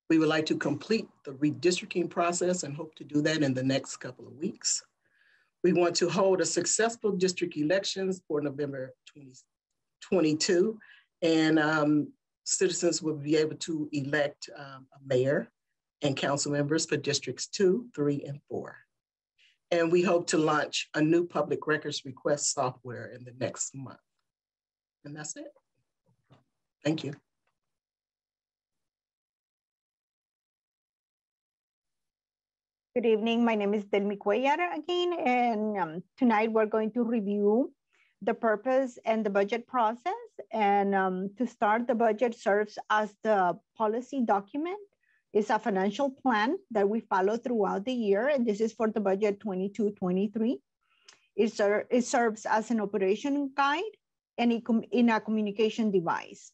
we would like to complete the redistricting process and hope to do that in the next couple of weeks. We want to hold a successful district elections for November 2022, and citizens will be able to elect a mayor and council members for districts 2, 3, and 4. And we hope to launch a new public records request software in the next month. And that's it. Thank you. Good evening. My name is Delmi Cuellar again, and tonight we're going to review the purpose and the budget process. And to start, the budget serves as the policy document. It's a financial plan that we follow throughout the year, and this is for the budget 22-23. It serves as an operation guide and in a communication device.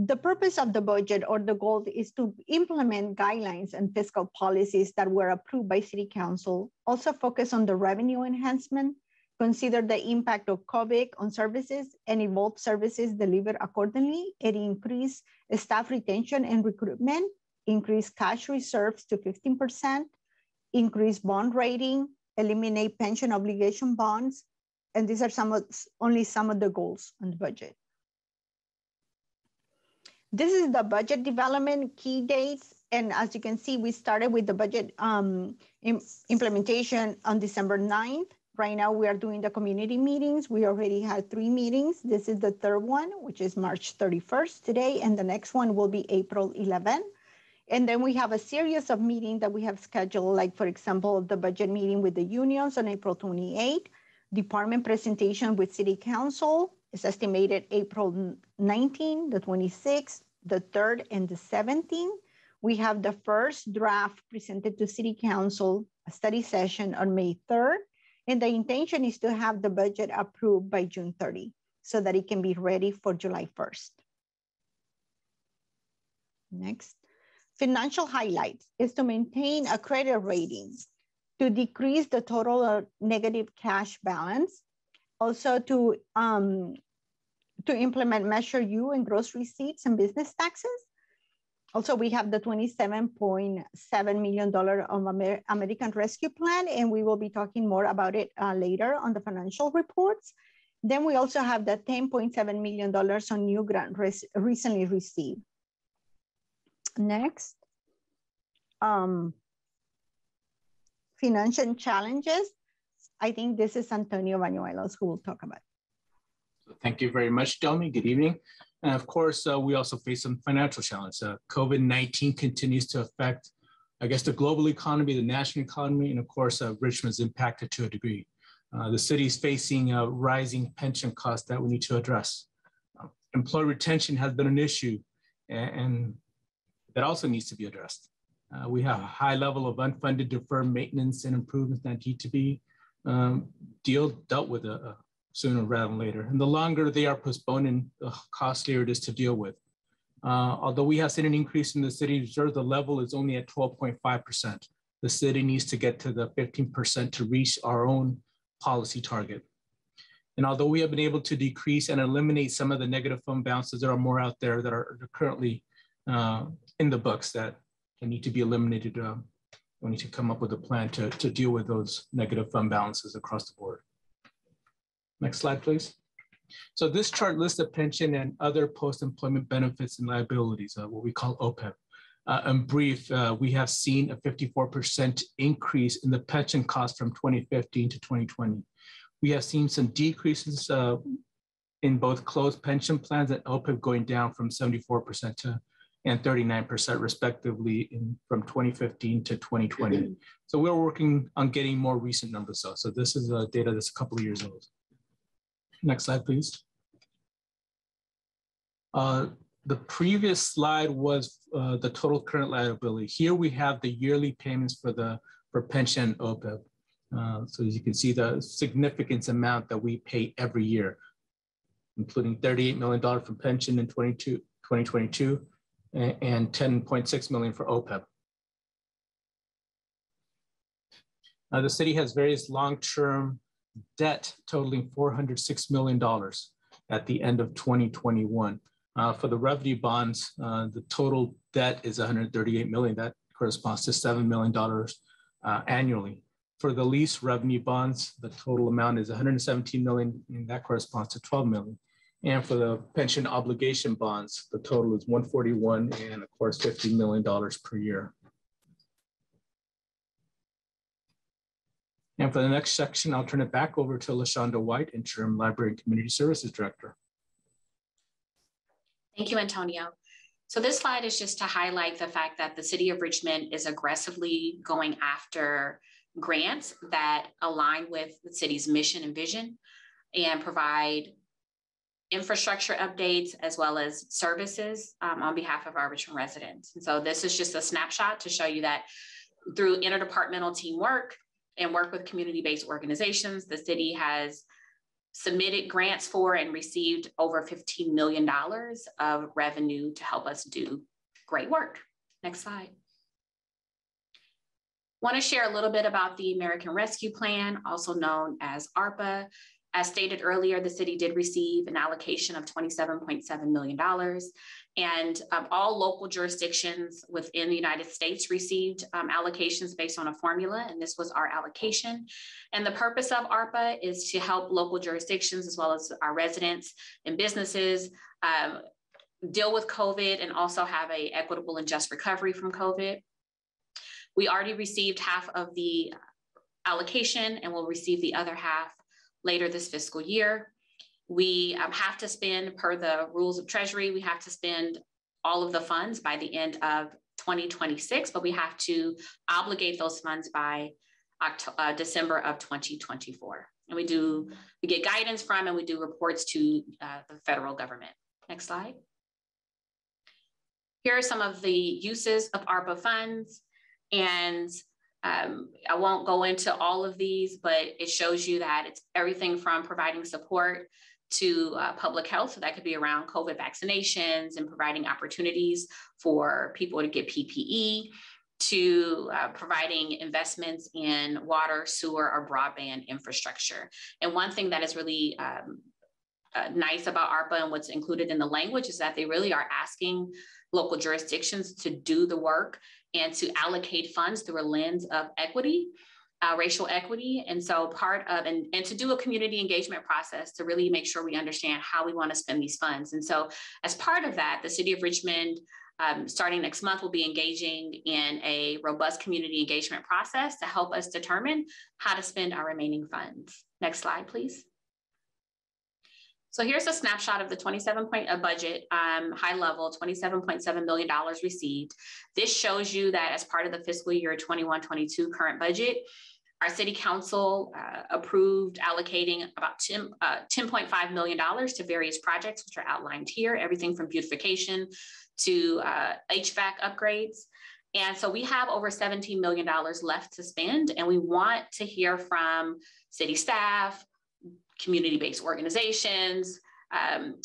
The purpose of the budget or the goal is to implement guidelines and fiscal policies that were approved by City Council, also focus on the revenue enhancement, consider the impact of COVID on services and evolve services delivered accordingly, and increase staff retention and recruitment, increase cash reserves to 15%, increase bond rating, eliminate pension obligation bonds, and these are only some of the goals on the budget. This is the budget development key dates. And as you can see, we started with the budget implementation on December 9th. Right now we are doing the community meetings. We already had 3 meetings. This is the 3rd one, which is March 31st today. And the next one will be April 11th. And then we have a series of meetings that we have scheduled, like for example, the budget meeting with the unions on April 28th, department presentation with City Council, is estimated April 19, the 26th, the 3rd, and the 17th. We have the first draft presented to City Council, a study session on May 3rd. And the intention is to have the budget approved by June 30 so that it can be ready for July 1st. Next. Financial highlights is to maintain a credit rating, to decrease the total negative cash balance, also to implement Measure U in gross receipts and business taxes. Also, we have the $27.7 million of American Rescue Plan, and we will be talking more about it later on the financial reports. Then we also have the $10.7 million on new grant recently received. Next, financial challenges. I think this is Antonio Bañuelos who will talk about. Thank you very much, Delmi. Good evening. And of course, we also face some financial challenges. COVID-19 continues to affect, I guess, the global economy, the national economy, and of course, Richmond's impacted to a degree. The city is facing rising pension costs that we need to address. Employee retention has been an issue, and that also needs to be addressed. We have a high level of unfunded deferred maintenance and improvements that need to be dealt with sooner rather than later. And the longer they are postponed, the costlier it is to deal with. Although we have seen an increase in the city reserve, the level is only at 12.5%. The city needs to get to the 15% to reach our own policy target. And although we have been able to decrease and eliminate some of the negative fund balances, there are more out there that are currently in the books that need to be eliminated. We need to come up with a plan to deal with those negative fund balances across the board. Next slide, please. So this chart lists the pension and other post-employment benefits and liabilities, what we call OPEB. In brief, we have seen a 54% increase in the pension cost from 2015 to 2020. We have seen some decreases in both closed pension plans and OPEB going down from 74% and 39% respectively from 2015 to 2020. So we're working on getting more recent numbers though. So this is data that's a couple of years old. Next slide, please. The previous slide was the total current liability. Here we have the yearly payments for pension and OPEB. So as you can see, the significant amount that we pay every year, including $38 million for pension in 2022 and $10.6 million for OPEB. The city has various long-term debt totaling $406 million at the end of 2021. For the revenue bonds, the total debt is $138 million. That corresponds to $7 million annually. For the lease revenue bonds, the total amount is $117 million, and that corresponds to $12 million. And for the pension obligation bonds, the total is $141 and of course $50 million per year. And for the next section, I'll turn it back over to LaShonda White, Interim Library and Community Services Director. Thank you, Antonio. So this slide is just to highlight the fact that the City of Richmond is aggressively going after grants that align with the city's mission and vision and provide infrastructure updates as well as services on behalf of our Richmond residents. And so this is just a snapshot to show you that through interdepartmental teamwork and work with community-based organizations, the city has submitted grants for and received over $15 million of revenue to help us do great work. Next slide. Want to share a little bit about the American Rescue Plan, also known as ARPA. As stated earlier, the city did receive an allocation of $27.7 million, and all local jurisdictions within the United States received allocations based on a formula, and this was our allocation. And the purpose of ARPA is to help local jurisdictions as well as our residents and businesses deal with COVID and also have an equitable and just recovery from COVID. We already received half of the allocation and will receive the other half later this fiscal year. We have to spend, per the rules of Treasury, we have to spend all of the funds by the end of 2026, but we have to obligate those funds by December of 2024. And we get guidance from and we do reports to the federal government. Next slide. Here are some of the uses of ARPA funds, and I won't go into all of these, but it shows you that it's everything from providing support to public health. So that could be around COVID vaccinations and providing opportunities for people to get PPE, to providing investments in water, sewer, or broadband infrastructure. And one thing that is really nice about ARPA and what's included in the language is that they really are asking local jurisdictions to do the work and to allocate funds through a lens of equity, racial equity. And so part of, and to do a community engagement process to really make sure we understand how we want to spend these funds. And so as part of that, the City of Richmond, starting next month, will be engaging in a robust community engagement process to help us determine how to spend our remaining funds. Next slide, please. So here's a snapshot of the 27-point budget, high level, $27.7 million received. This shows you that as part of the fiscal year 21-22 current budget, our city council approved allocating about $10.5 million to various projects, which are outlined here, everything from beautification to HVAC upgrades. And so we have over $17 million left to spend, and we want to hear from city staff, community-based organizations,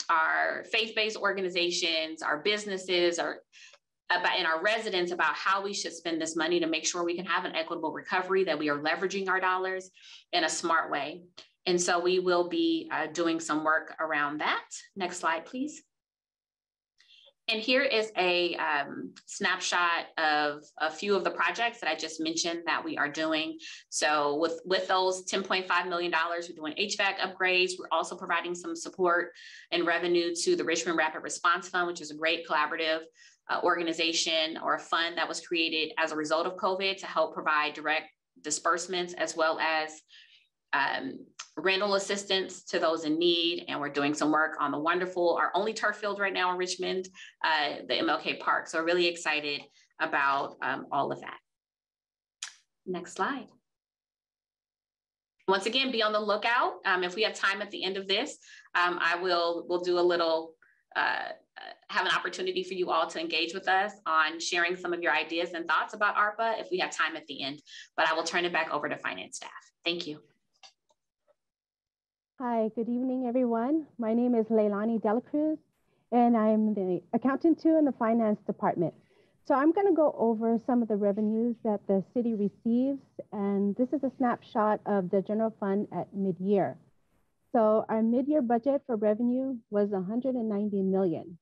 our faith-based organizations, our businesses, and our residents about how we should spend this money to make sure we can have an equitable recovery, that we are leveraging our dollars in a smart way. And so we will be doing some work around that. Next slide, please. And here is a snapshot of a few of the projects that I just mentioned that we are doing. So with those $10.5 million, we're doing HVAC upgrades. We're also providing some support and revenue to the Richmond Rapid Response Fund, which is a great collaborative organization or a fund that was created as a result of COVID to help provide direct disbursements as well as rental assistance to those in need. And we're doing some work on the wonderful, our only turf field right now in Richmond, the MLK Park. So really excited about all of that. Next slide. Once again, be on the lookout. If we have time at the end of this, we'll do a little, have an opportunity for you all to engage with us on sharing some of your ideas and thoughts about ARPA if we have time at the end, but I will turn it back over to finance staff. Thank you. Hi, good evening, everyone. My name is Leilani Delacruz, and I'm the accountant too in the finance department. So I'm going to go over some of the revenues that the city receives, and this is a snapshot of the general fund at mid-year. So our mid-year budget for revenue was $190 million.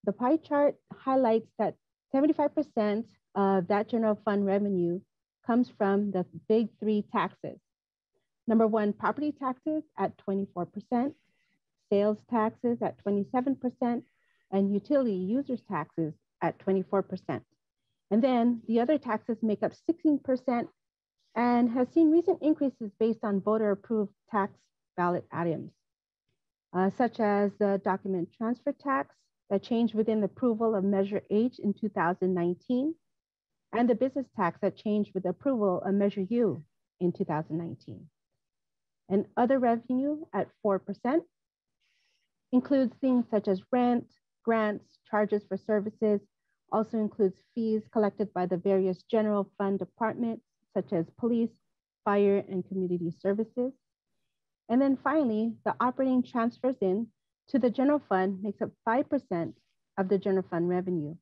The pie chart highlights that 75% of that general fund revenue comes from the big three taxes. Number one, property taxes at 24%, sales taxes at 27%, and utility users taxes at 24%. And then the other taxes make up 16% and has seen recent increases based on voter-approved tax ballot items, such as the document transfer tax, that changed within the approval of Measure H in 2019, and the business tax that changed with the approval of Measure U in 2019. And other revenue at 4% includes things such as rent, grants, charges for services, also includes fees collected by the various general fund departments, such as police, fire, and community services. And then finally, the operating transfers in to the general fund makes up 5% of the general fund revenue.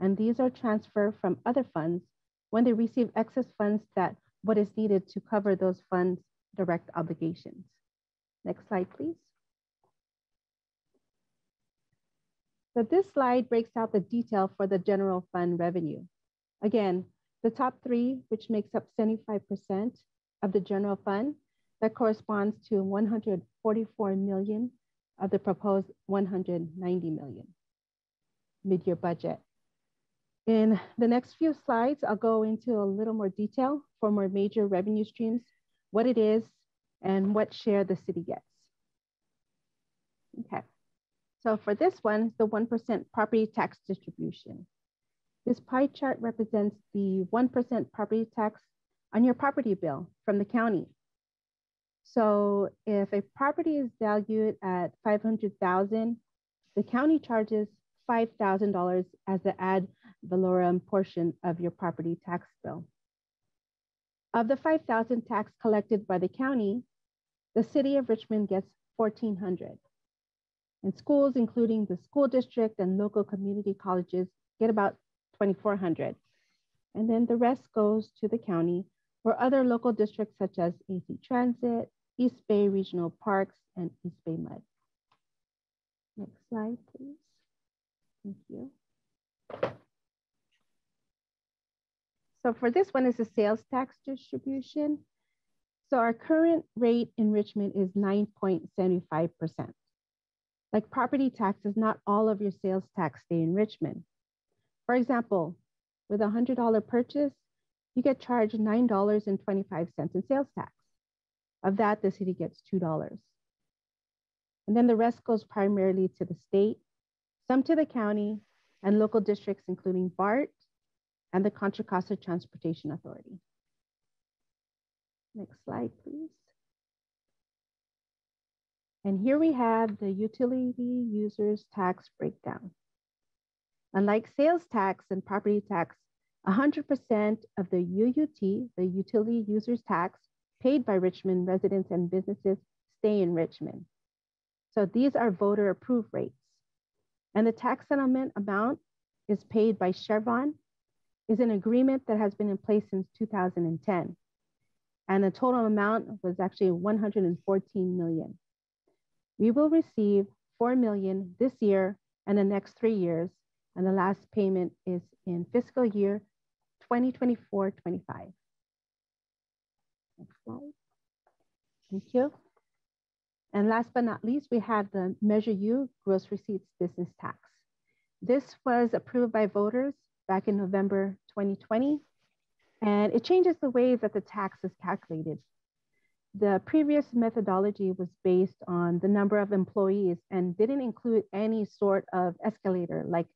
And these are transferred from other funds when they receive excess funds that what is needed to cover those funds' direct obligations. Next slide, please. So this slide breaks out the detail for the general fund revenue. Again, the top three, which makes up 75% of the general fund, that corresponds to 144 million of the proposed 190 million mid-year budget. In the next few slides, I'll go into a little more detail for more major revenue streams, what it is, and what share the city gets. Okay, so for this one, the 1% property tax distribution. This pie chart represents the 1% property tax on your property bill from the county. So if a property is valued at $500,000, the county charges $5,000 as the ad valorem portion of your property tax bill. Of the $5,000 tax collected by the county, the city of Richmond gets $1,400. And schools, including the school district and local community colleges, get about $2,400. And then the rest goes to the county or other local districts such as AC Transit, East Bay Regional Parks, and East Bay Mud. Next slide, please. Thank you. So for this one is the sales tax distribution. So our current rate in Richmond is 9.75%. Like property taxes, not all of your sales tax stay in Richmond. For example, with a $100 purchase, you get charged $9.25 in sales tax. Of that, the city gets $2. And then the rest goes primarily to the state, some to the county, and local districts, including BART and the Contra Costa Transportation Authority. Next slide, please. And here we have the utility users tax breakdown. Unlike sales tax and property tax, 100% of the UUT, the utility users tax, paid by Richmond residents and businesses stay in Richmond. So these are voter approved rates. And the tax settlement amount is paid by Chevron, is an agreement that has been in place since 2010. And the total amount was actually 114 million. We will receive 4 million this year and the next 3 years. And the last payment is in fiscal year 2024-25. Next slide. Thank you. And last but not least, we have the Measure U gross receipts business tax. This was approved by voters back in November 2020, and it changes the way that the tax is calculated. The previous methodology was based on the number of employees and didn't include any sort of escalator like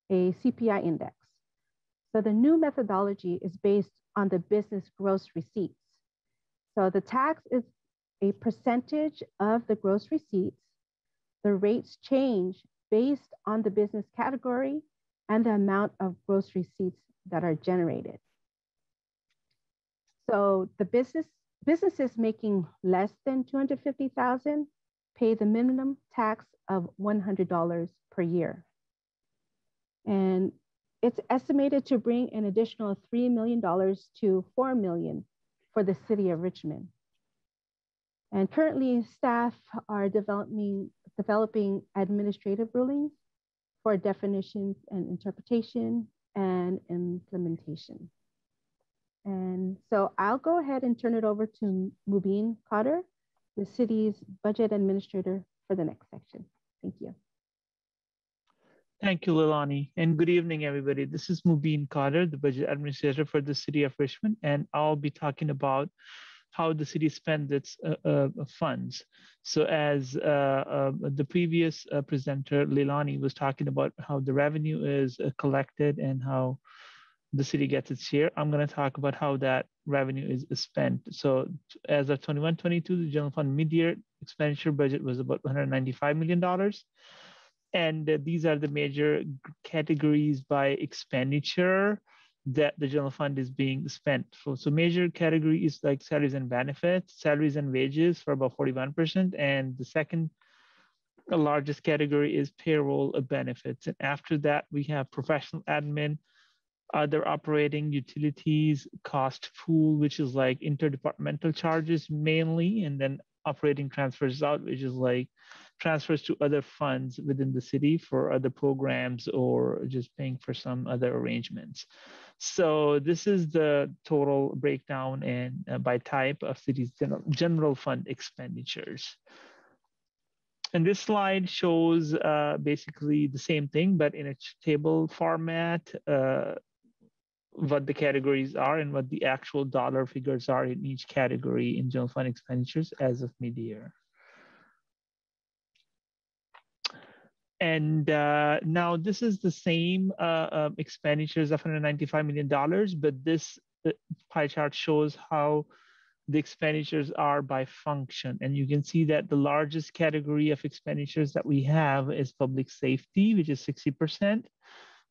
a CPI index. So the new methodology is based on the business gross receipts. So the tax is a percentage of the gross receipts. The rates change based on the business category and the amount of gross receipts that are generated. So the businesses making less than $250,000 pay the minimum tax of $100 per year. And it's estimated to bring an additional $3 million to $4 million for the city of Richmond. And currently staff are developing administrative rulings for definitions and interpretation and implementation. And so I'll go ahead and turn it over to Mubin Cotter, the city's budget administrator, for the next section. Thank you. Thank you, Leilani, and good evening, everybody. This is Mubin Cotter, the budget administrator for the city of Richmond, and I'll be talking about how the city spends its funds. So as the previous presenter, Leilani, was talking about how the revenue is collected and how the city gets its share, I'm going to talk about how that revenue is spent. So as of 21-22, the general fund mid-year expenditure budget was about $195 million. And these are the major categories by expenditure that the general fund is being spent. So major category is like salaries and benefits, salaries and wages for about 41%. And the second largest category is payroll benefits. And after that, we have professional admin, other operating utilities, cost pool, which is like interdepartmental charges mainly, and then operating transfers out, which is like transfers to other funds within the city for other programs or just paying for some other arrangements. So this is the total breakdown and by type of city's general fund expenditures. And this slide shows basically the same thing, but in a table format, what the categories are and what the actual dollar figures are in each category in general fund expenditures as of mid-year. And now this is the same expenditures of $195 million, but this pie chart shows how the expenditures are by function. And you can see that the largest category of expenditures that we have is public safety, which is 60%.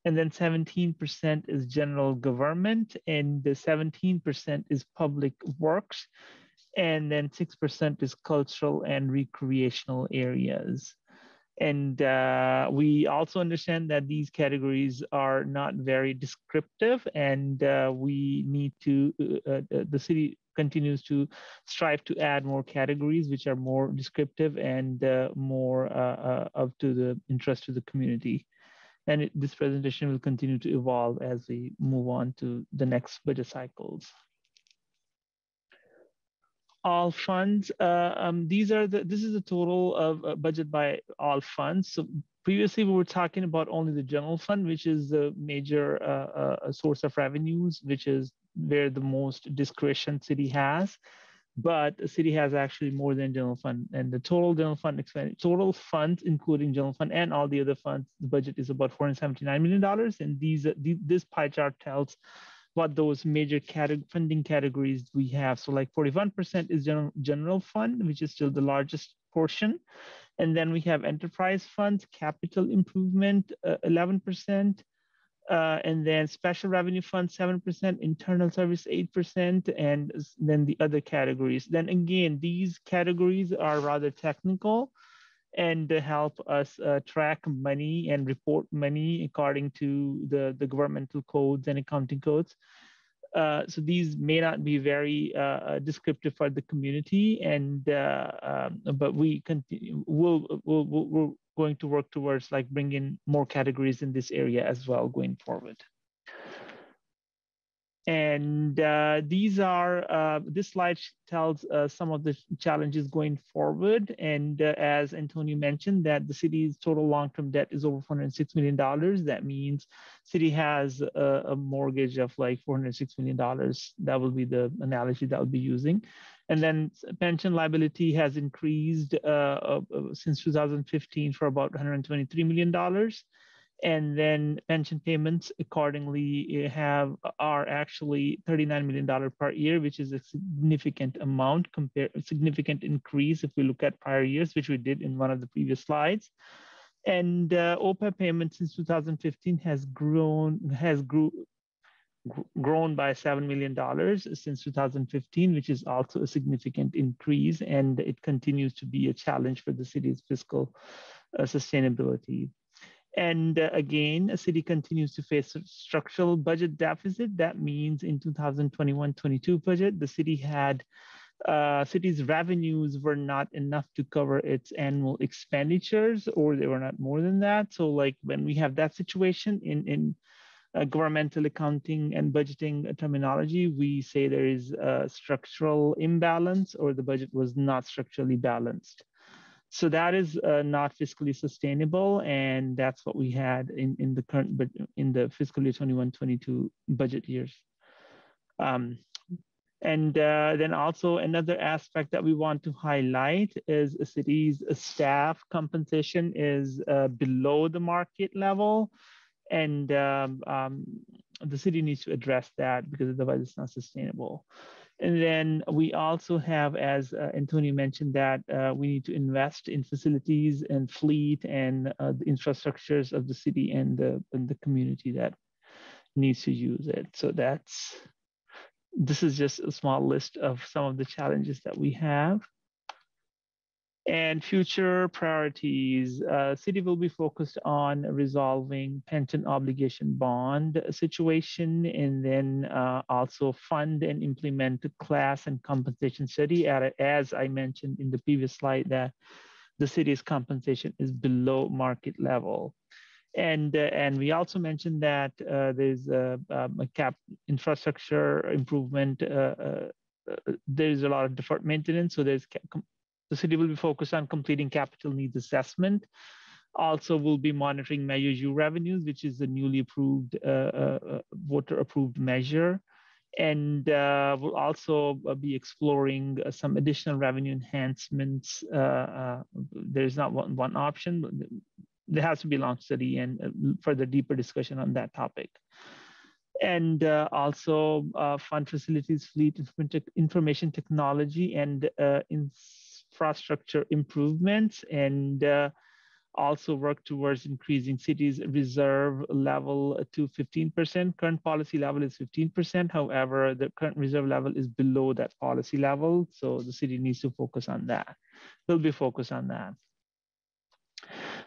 And then 17% is general government, and the 17% is public works, and then 6% is cultural and recreational areas. And we also understand that these categories are not very descriptive, and we need to, the city continues to strive to add more categories which are more descriptive and more up to the interest to the community. And this presentation will continue to evolve as we move on to the next budget cycles. All funds, this is the total of budget by all funds. So previously we were talking about only the general fund, which is the major source of revenues, which is where the most discretion city has. But the city has actually more than general fund, and the total general fund expenditure, total funds, including general fund and all the other funds, the budget is about $479 million. And this pie chart tells what those major funding categories we have. So like 41% is general fund, which is still the largest portion. And then we have enterprise funds, capital improvement, 11%. And then special revenue fund, 7%, internal service, 8%, and then the other categories. Then again, these categories are rather technical and help us track money and report money according to the governmental codes and accounting codes. So these may not be very descriptive for the community, and but we continue. We're going to work towards like bringing more categories in this area as well going forward. And these are, this slide tells some of the challenges going forward. And as Antonio mentioned, that the city's total long-term debt is over $406 million. That means city has a mortgage of like $406 million. That will be the analogy that I'll be using. And then pension liability has increased since 2015 for about $123 million. And then pension payments accordingly are actually $39 million per year, which is a significant amount significant increase if we look at prior years, which we did in one of the previous slides. And OPEB payments since 2015 has grown by $7 million since 2015, which is also a significant increase, and it continues to be a challenge for the city's fiscal sustainability. And again, a city continues to face a structural budget deficit. That means in 2021-22 budget, the city had city's revenues were not enough to cover its annual expenditures, or they were not more than that. So like when we have that situation in governmental accounting and budgeting terminology, we say there is a structural imbalance or the budget was not structurally balanced. So that is not fiscally sustainable, and that's what we had in the current, but in the fiscal year 21-22 budget years. And then also another aspect that we want to highlight is the city's staff compensation is below the market level. And the city needs to address that because otherwise it's not sustainable. And then we also have, as Antonio mentioned, that we need to invest in facilities and fleet and the infrastructures of the city and the community that needs to use it. So this is just a small list of some of the challenges that we have. And future priorities, city will be focused on resolving pension obligation bond situation, and then also fund and implement class and compensation study. As I mentioned in the previous slide, that the city's compensation is below market level. And we also mentioned that there's a cap infrastructure improvement. There's a lot of deferred maintenance, so the city will be focused on completing capital needs assessment. Also, we'll be monitoring Measure U revenues, which is a newly approved, voter-approved measure. And we'll also be exploring some additional revenue enhancements. There's not one option, but there has to be a long study and further deeper discussion on that topic. And also fund facilities, fleet, information technology, and infrastructure improvements, and also work towards increasing city's reserve level to 15%. Current policy level is 15%. However, the current reserve level is below that policy level. So the city needs to focus on that. We'll be focused on that.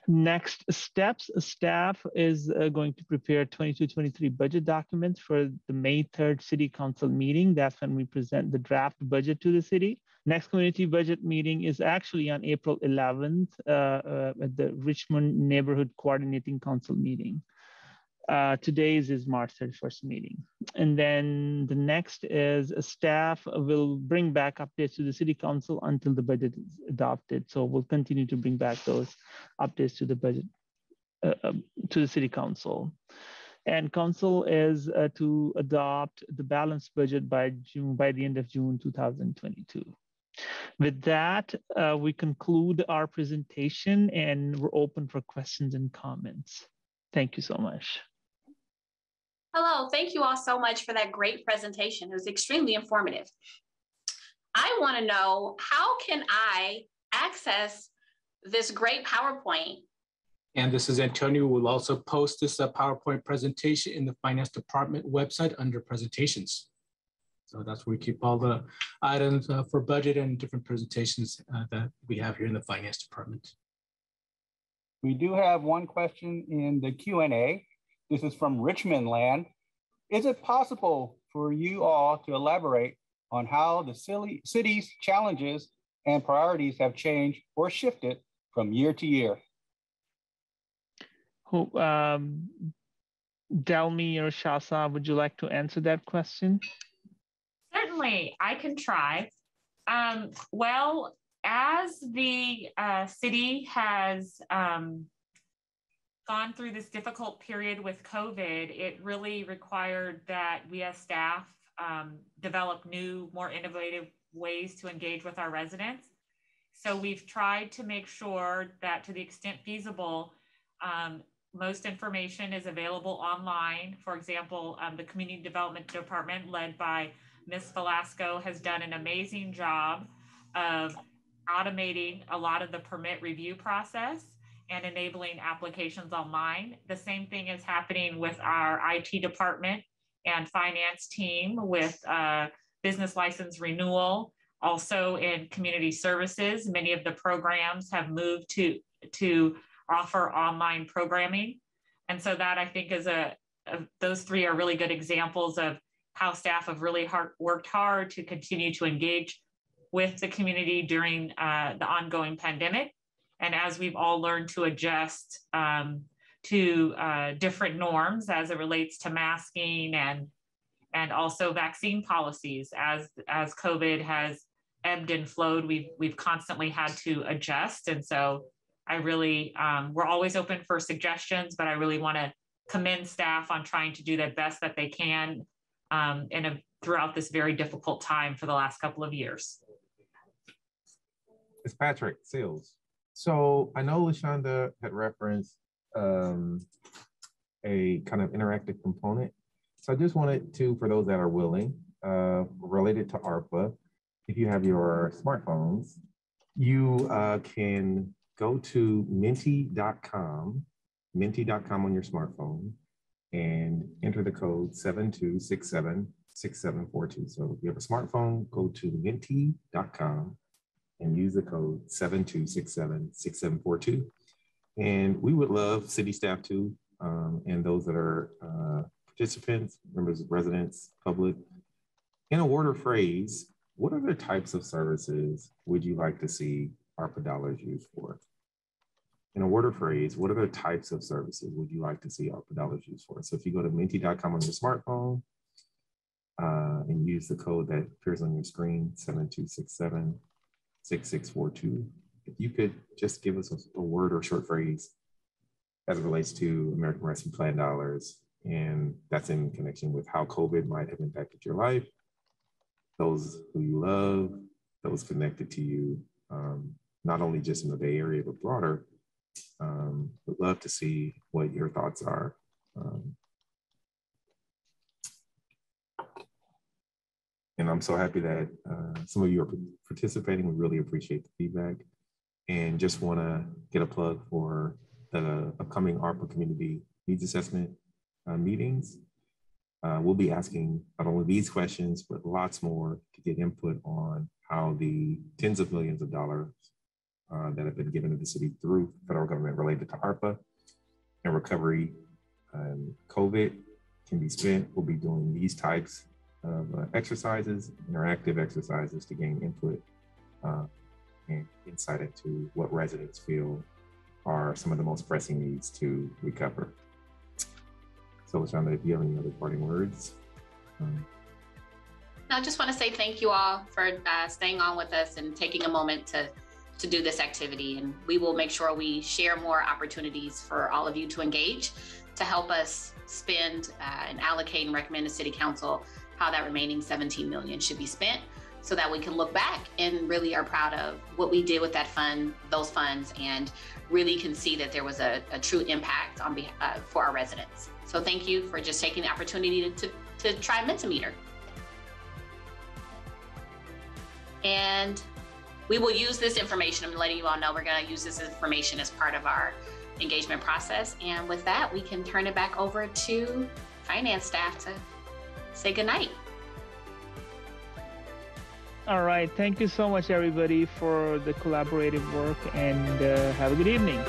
Next steps, staff is going to prepare 22-23 budget documents for the May 3rd City Council meeting. That's when we present the draft budget to the city. Next community budget meeting is actually on April 11th at the Richmond Neighborhood Coordinating Council meeting. Today's is March 31st meeting. And then the next is staff will bring back updates to the city council until the budget is adopted. So we'll continue to bring back those updates to the budget, to the city council. And council is to adopt the balanced budget by the end of June 2022. With that, we conclude our presentation and we're open for questions and comments. Thank you so much. Hello, thank you all so much for that great presentation. It was extremely informative. I want to know, how can I access this great PowerPoint? And this is Antonio. We'll also post this PowerPoint presentation in the Finance Department website under presentations. So that's where we keep all the items for budget and different presentations that we have here in the Finance Department. We do have one question in the Q&A. This is from Richmond Land. Is it possible for you all to elaborate on how the city's challenges and priorities have changed or shifted from year to year? Delmi or Shasa, would you like to answer that question? Certainly, I can try. Well, as the city has gone through this difficult period with COVID, it really required that we as staff develop new, more innovative ways to engage with our residents. So we've tried to make sure that, to the extent feasible, most information is available online. For example, the Community Development Department, led by Ms. Velasco, has done an amazing job of automating a lot of the permit review process and enabling applications online. The same thing is happening with our IT department and finance team with business license renewal. Also in community services, many of the programs have moved to offer online programming. And so that, I think, is those three are really good examples of how staff have really worked hard to continue to engage with the community during the ongoing pandemic. And as we've all learned to adjust to different norms as it relates to masking and also vaccine policies, as COVID has ebbed and flowed, we've constantly had to adjust. And so I really, we're always open for suggestions, but I really want to commend staff on trying to do the best that they can in a throughout this very difficult time for the last couple of years. It's Patrick Seals. So I know LaShonda had referenced a kind of interactive component. So I just wanted to, for those that are willing, related to ARPA, if you have your smartphones, you can go to menti.com on your smartphone and enter the code 72676742. So if you have a smartphone, go to menti.com and use the code 72676742. And we would love city staff too, and those that are participants, members of residents, public, in a word or phrase, what other types of services would you like to see ARPA dollars used for? In a word or phrase, what other types of services would you like to see ARPA dollars used for? So if you go to menti.com on your smartphone and use the code that appears on your screen, 72676642, if you could just give us a word or short phrase as it relates to American Rescue Plan dollars, and that's in connection with how COVID might have impacted your life, those who you love, those connected to you, not only just in the Bay Area, but broader. Would love to see what your thoughts are. And I'm so happy that some of you are participating. We really appreciate the feedback, and just want to get a plug for the upcoming ARPA Community Needs Assessment meetings. We'll be asking not only these questions, but lots more to get input on how the tens of millions of dollars that have been given to the city through federal government related to ARPA and recovery and COVID can be spent. We'll be doing these types of exercises, interactive exercises to gain input and insight into what residents feel are some of the most pressing needs to recover. So LaShonda, if you have any other parting words. I just want to say thank you all for staying on with us and taking a moment to do this activity. And we will make sure we share more opportunities for all of you to engage, to help us spend and allocate and recommend to City Council how that remaining 17 million should be spent, so that we can look back and really are proud of what we did with that fund, those funds, and really can see that there was a true impact on for our residents. So thank you for just taking the opportunity to try Mentimeter. And we will use this information. I'm letting you all know we're going to use this information as part of our engagement process. And with that, we can turn it back over to finance staff to say goodnight. All right. Thank you so much, everybody, for the collaborative work, and have a good evening.